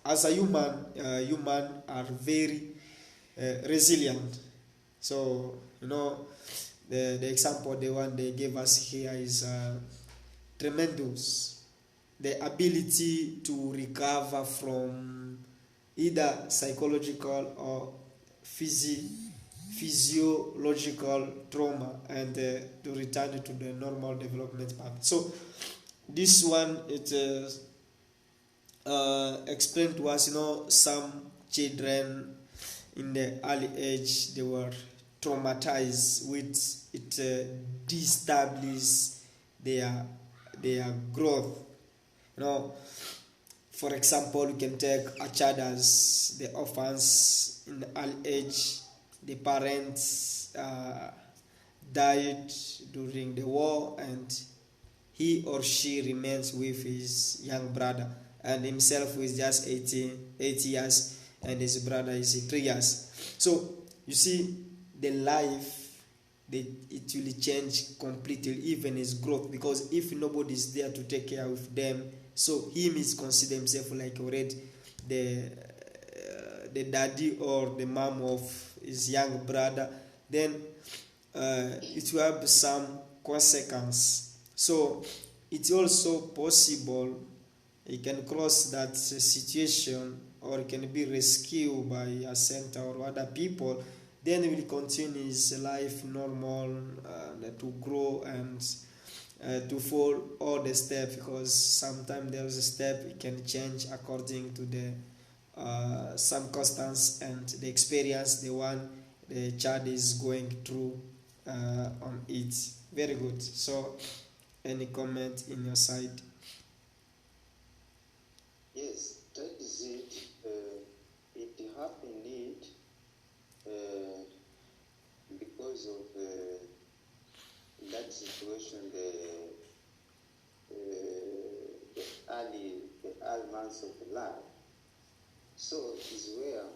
as a human are very resilient. So, the example, the one they gave us here is tremendous. The ability to recover from either psychological or physiological trauma and to return to the normal development path. So this one it explained to us, some children in the early age they were traumatized with it, destabilized their growth. For example, you can take a child as the orphans in the early age. The parents died during the war, and he or she remains with his young brother, and himself is just 8 years, and his brother is 3 years. So you see, the life it will change completely, even his growth, because if nobody is there to take care of them, so him is consider himself like already the daddy or the mom of his young brother, then it will have some consequence. So it's also possible he can cross that situation, or he can be rescued by a center or other people. Then he will continue his life normal, to grow and to follow all the steps, because sometimes there is a step it can change according to the circumstance and the experience the child is going through on it. Very good. So, any comment in your side? Yes, that is it. It happened because of that situation, the early months of life. So is where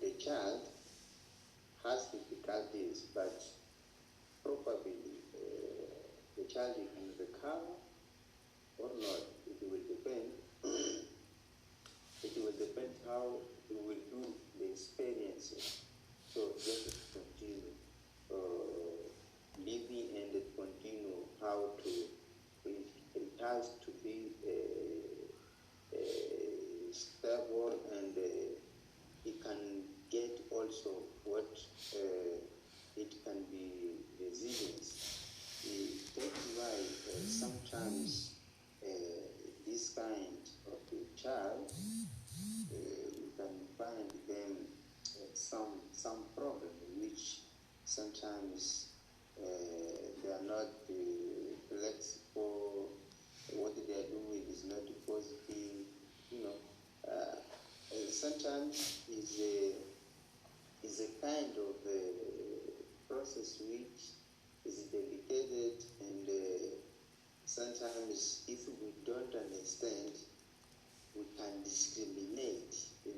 the child has difficulties, but probably the child can recover or not. It will depend. It will depend how you will do the experiences. So just continue living and continue how to. It has to be stable, and it can get also what it can be resilience. That's why sometimes this kind of a child, you can find them some problem which sometimes they are not flexible. What they are doing is not positive. Sometimes is a kind of process which is dedicated, and sometimes if we don't understand, we can discriminate. We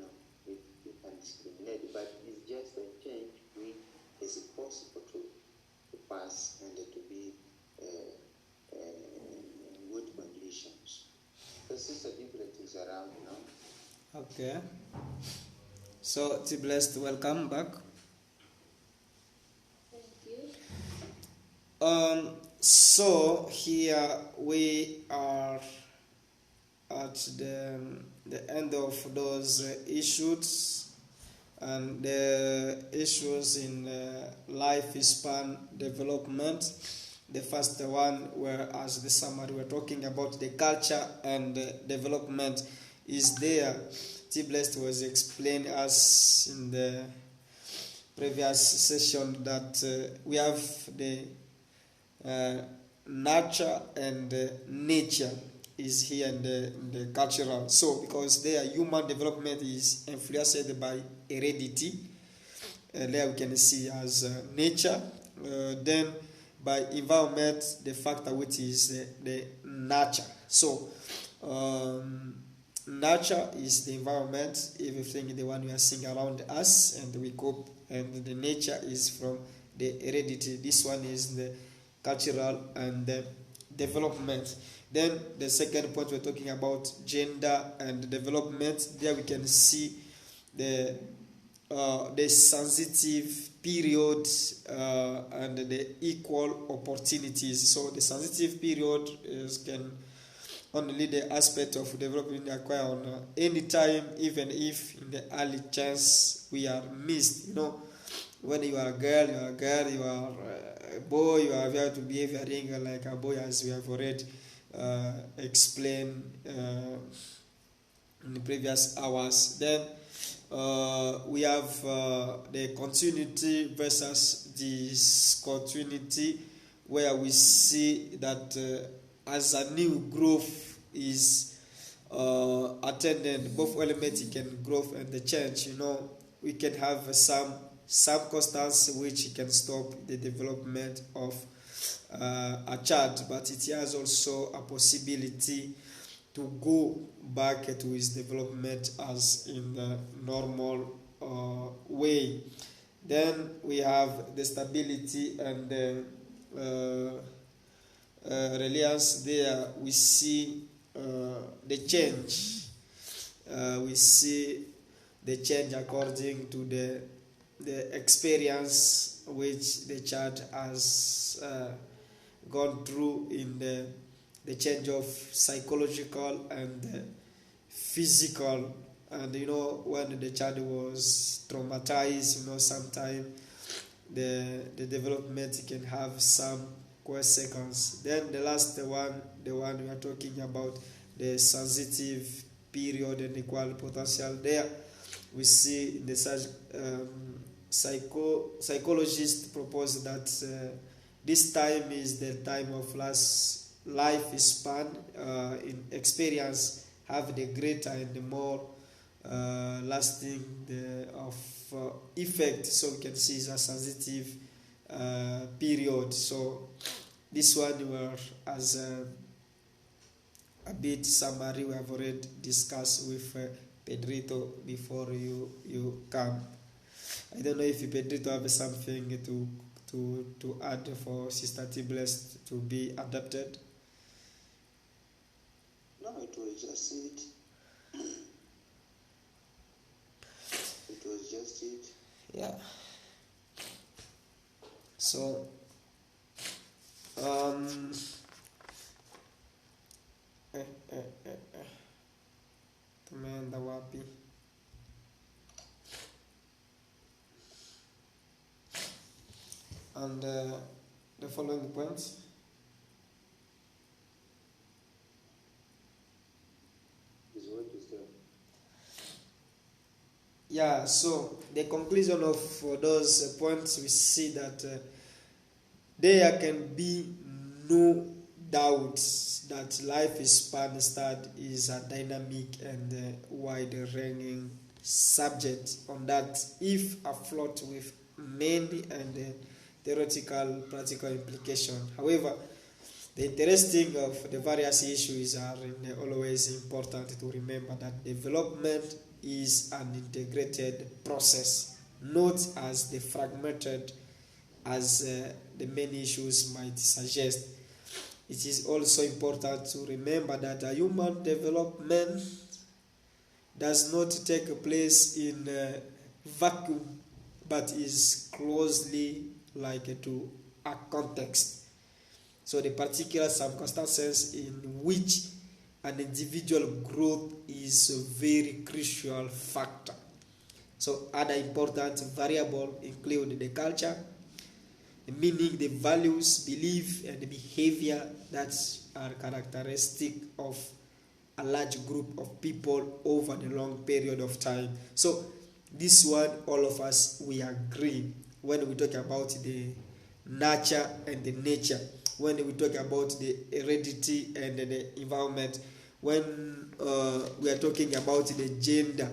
can discriminate, but it's just a change which is possible to pass and to be in good conditions. The sister Diblet is around now. Okay. So, T-Blessed, welcome back. Thank you. So here we are at the end of those issues, and the issues in lifespan development. The first one, where as the summary we're talking about the culture and development, is there. T-Blessed was explained us in the previous session that we have the nurture and nature is here in the cultural. So because there human development is influenced by heredity, there we can see as nature, then by environment, the factor which is the nurture. So nurture is the environment, everything the one we are seeing around us, and we cope, and the nature is from the heredity. This one is the cultural and the development. Then the second point, we're talking about gender and development. There we can see the sensitive period and the equal opportunities. So the sensitive period can only the aspect of development acquire on any time, even if in the early chance we are missed. When you are a girl, you are a girl. You are a boy, you have to behave like a boy, as we have already explained in the previous hours. Then we have the continuity versus discontinuity, where we see that as a new growth is attended, both elements can growth and the change. We can have some circumstance which can stop the development of a child, but it has also a possibility to go back to his development as in the normal way. Then we have the stability and the reliance. There we see the change. We see the change according to the experience which the child has gone through in the change of psychological and physical. And when the child was traumatized, sometimes the development can have some consequences. Then the last one, the one we are talking about, the sensitive period and equal potential. There we see the psychologists propose that this time is the time of life span in experience have the greater and the more lasting effect. So we can see it's a sensitive period. So this one were as a bit summary we have already discussed with Pedrito before you come. I don't know if Pedrito have something to add for Sister T-Blessed to be adapted. No, it was just it. It was just it. Yeah. So tumeenda wapi? And the following points. Is what you said. Yeah, so the conclusion of those points, we see that there can be no doubt that life span study is a dynamic and wide-ranging subject on that if afloat with many and theoretical practical implication. However, the interesting of the various issues are always important to remember that development is an integrated process, not as the fragmented as the many issues might suggest. It is also important to remember that a human development does not take place in a vacuum, but is closely linked to a context. So the particular circumstances in which an individual growth is a very crucial factor. So other important variables include the culture, meaning the values, belief, and behavior that are characteristic of a large group of people over the long period of time. So this one, all of us, we agree when we talk about the nurture and the nature, when we talk about the heredity and the environment, when we are talking about the gender,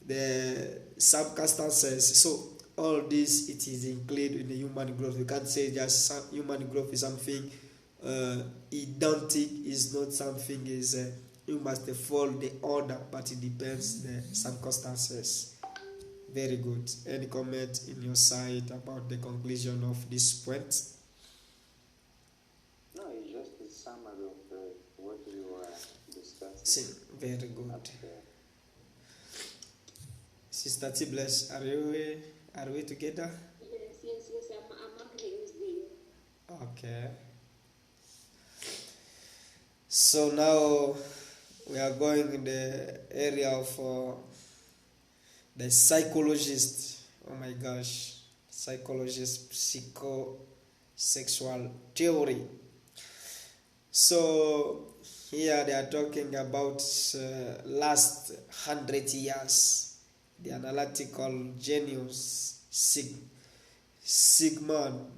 the circumstances. So all this, it is included in the human growth. You can't say just human growth is something identical, is not something is you must follow the order, but it depends the circumstances. Very good. Any comment in your side about the conclusion of this point? No, it's just a summary of what we were discussing. Very good. Sister T-Bless, are we together? Yes, I'm agreeing with you. Okay. So now we are going in the area of the psychologist. Oh my gosh, psychologist, psychosexual theory. So here they are talking about last 100 years. The analytical genius Sigmund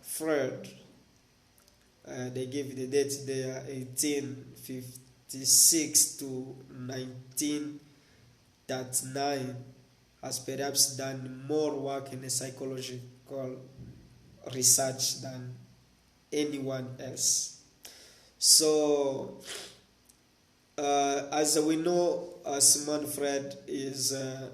Freud. They give the date there 1856 to 1939, has perhaps done more work in psychological research than anyone else. So as we know, Sigmund Freud is a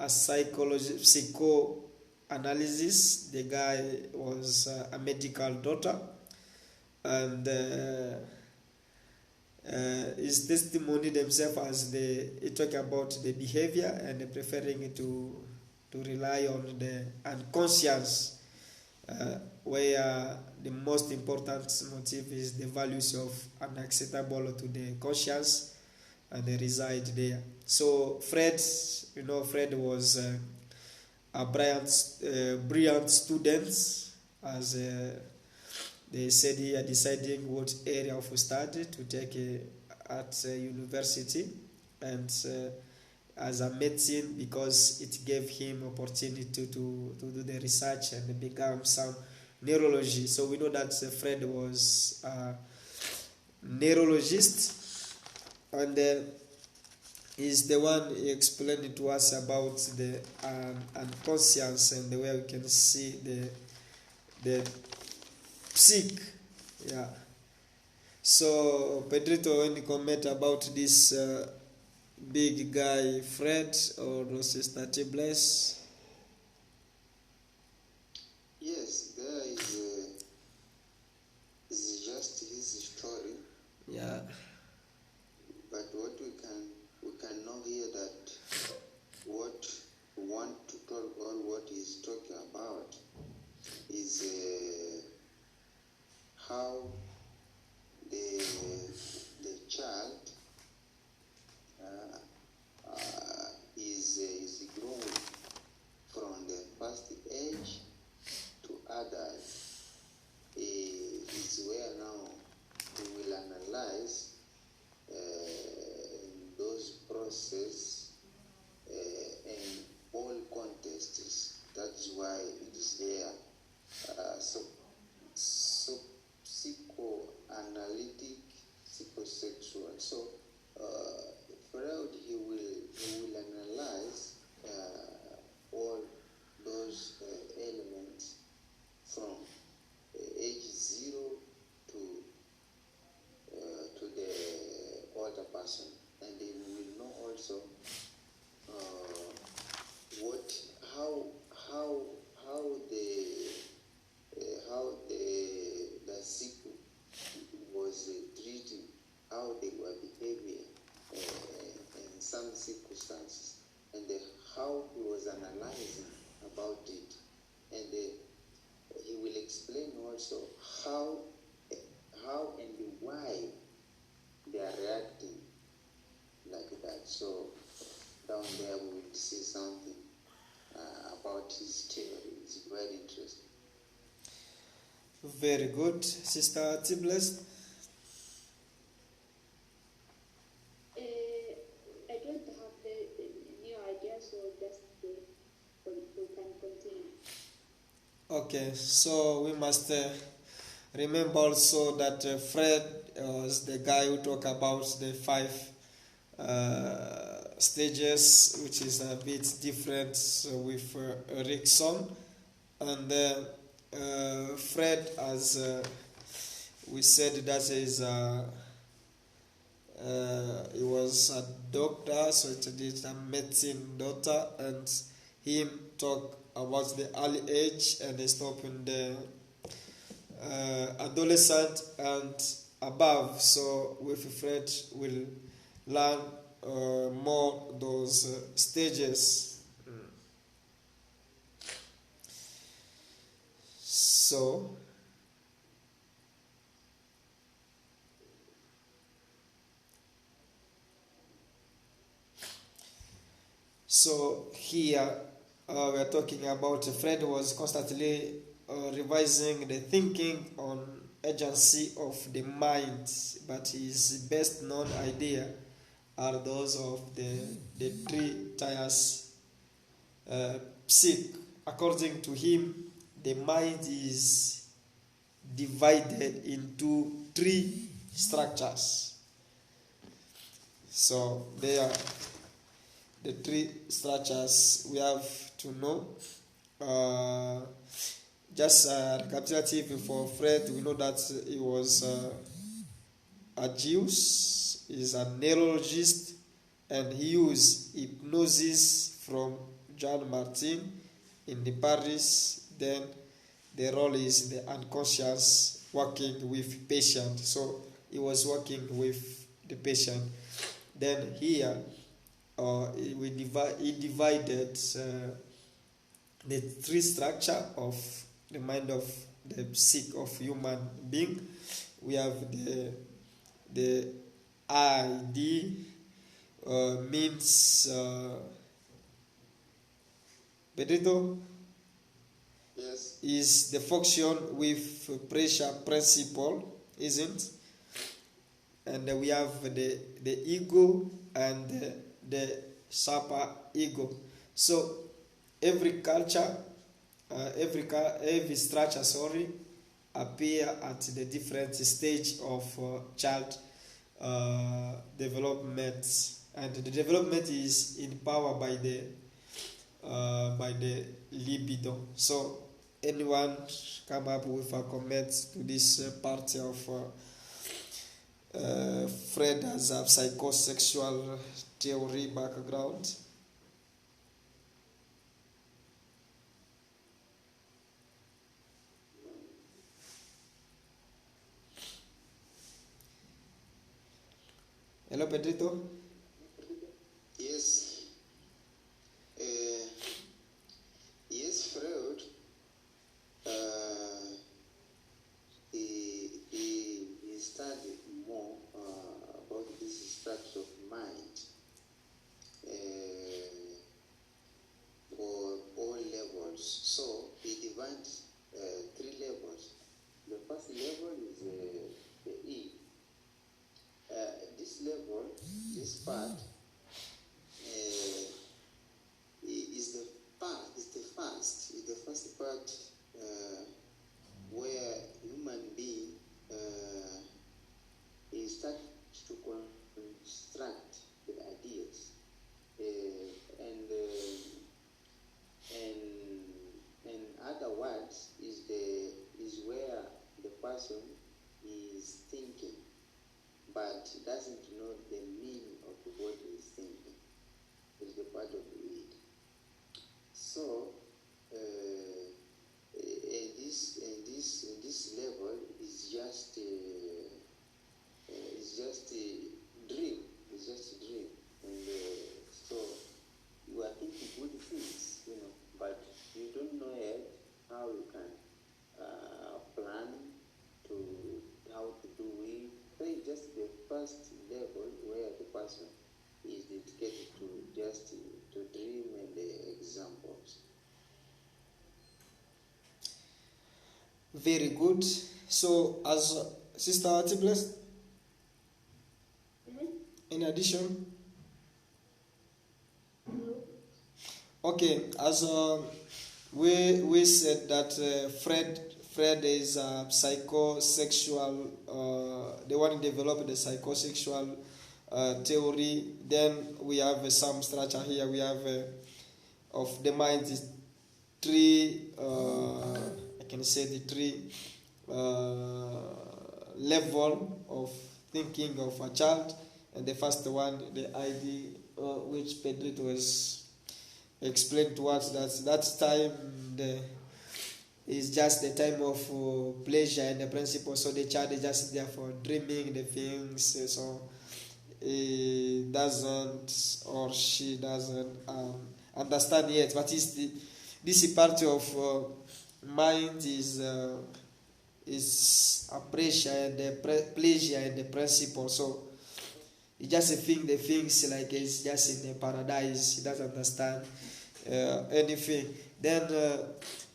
psychoanalysis. The guy was a medical doctor, and his testimony themselves as he talk about the behavior and preferring to rely on the unconscious, where the most important motive is the values of unacceptable to the conscious, and they reside there. So Fred was a brilliant student, as they said he are deciding what area of study to take at university, and as a medicine because it gave him opportunity to do the research and become some neurology. So we know that Fred was a neurologist, and is the one explaining to us about the unconscious and the way we can see the psyche. Yeah. So Pedrito, any comment about this big guy Fred or Sister Bless? Yes, there is just his story. Yeah. But what we can know here that what we want to talk or what he's talking about is how the child is growing from the first age to adult. Is where now we will analyze those process in all contexts. That's why it is there. So psychoanalytic, psychosexual. So Freud he will analyze all those elements from age 0 to the older person, and they will know also the sick was treating, how they were behaving in some circumstances, and how he was analyzing about it, and he will explain also how and why they are reacting like that. So down there we will see something about his theory. It's very interesting. Very good. Sister Tibless? I don't have the new idea, so just we can continue. Okay, so we must remember also that Fred was the guy who talked about the 5 stages, which is a bit different with Erikson. And Fred, as we said, that is he was a doctor, so it is a medicine doctor, and him talk about the early age and they stop in the adolescent and above. So with Fred we'll learn more those stages. So here we are talking about Fred was constantly revising the thinking on agency of the mind, but his best known idea are those of the 3 tiers psyche. According to him, the mind is divided into 3 structures. So they are the 3 structures we have to know. Just recapitulative for Fred, we know that he was a Jew, is a neurologist, and he used hypnosis from John Martin in the Paris. Then the role is the unconscious, working with patient. So he was working with the patient. Then here he divided the 3 structure of the mind of the psyche of human being. We have the ID means Pedrito? Yes. Is the function with pressure principle, isn't? And we have the ego and the super ego. So every culture, every structure, appear at the different stage of child development, and the development is empowered by the libido. So anyone come up with a comment to this part of Fred as a psychosexual theory background? Hello, Pedrito. Yes. Yes, Freud. He studied more about this structure of mind for all levels. So he divided 3 levels. The first level is the E. This level, this part, is the first part where human being is start to construct the ideas, and other words is where the person is thinking, but doesn't know the meaning of what he's thinking. It's the part of it. So this level is just a dream. It's just a dream, and so you are thinking good things, but you don't know yet how you can plan to how to do it. So it's just the first level where the person is dedicated to just to dream and the examples. Very good. So, as Sister Artibles, in addition, okay, as we said that Fred is a psychosexual, the one who developed the psychosexual theory. Then we have some structure here. We have of the mind is 3. I can say the 3 level of thinking of a child, and the first one, the ID, which Pedrito was explained to us, that time is just the time of pleasure and the principle. So the child is just there for dreaming the things. So he doesn't, or she doesn't understand yet. But this part of mind is a pressure and the pleasure and the principle. So he just think the things like it's just in the paradise. He doesn't understand anything. Then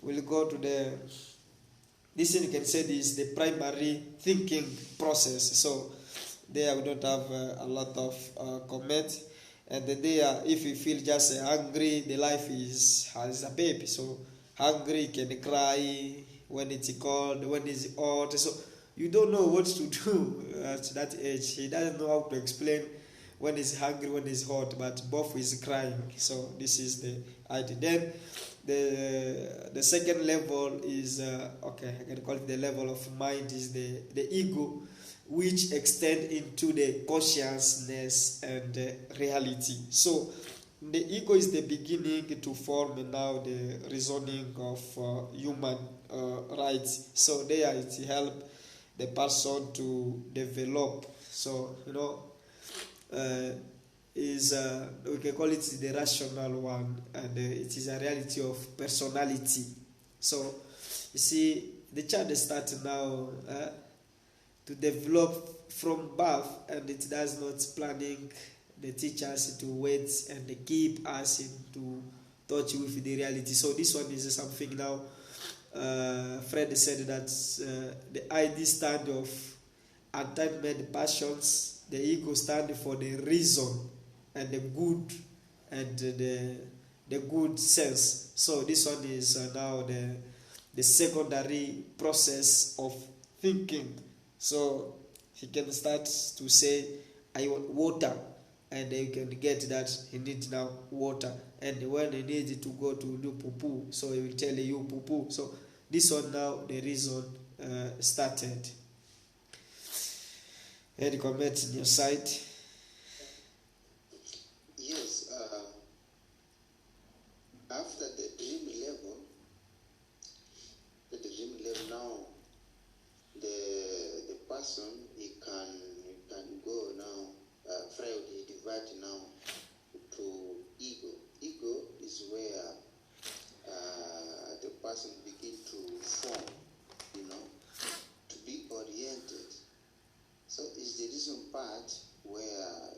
we'll go to this thing you can say is the primary thinking process. So there we don't have a lot of comment. And there, if you feel just hungry, the life is as a baby. So hungry, can cry when it's cold, when it's hot. So you don't know what to do at that age. He doesn't know how to explain when he's hungry, when he's hot, but both is crying. So this is the idea. Then the second level is okay, I can call it the level of mind, is the ego, which extend into the consciousness and reality. So the ego is the beginning to form now the reasoning of human rights. So there it help the person to develop. So is we can call it the rational one, and it is a reality of personality. So you see, the child starts now to develop from birth, and it does not planning the teachers to wait and keep us into touch with the reality. So this one is something now. Fred said that the ID stand of attachment passions, the ego stand for the reason and the good and the good sense. So this one is now the secondary process of thinking. So he can start to say, I want water, and you can get that he needs now water. And when he needs to go to do poo-poo, so he will tell you poo-poo. So this one now the reason started. Any comment on your side? Yes, after the dream level now, the person he can go now. Freud he divide now to ego. Ego is where the person begin to form, to be oriented. So it's the reason part where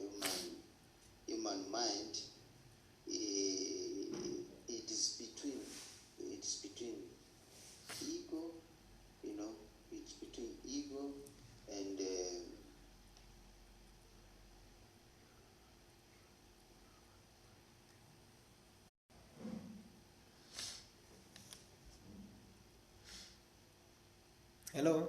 human mind it is between ego, it's between ego and Hello?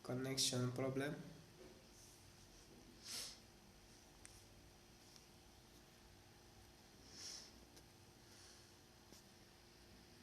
Connection problem?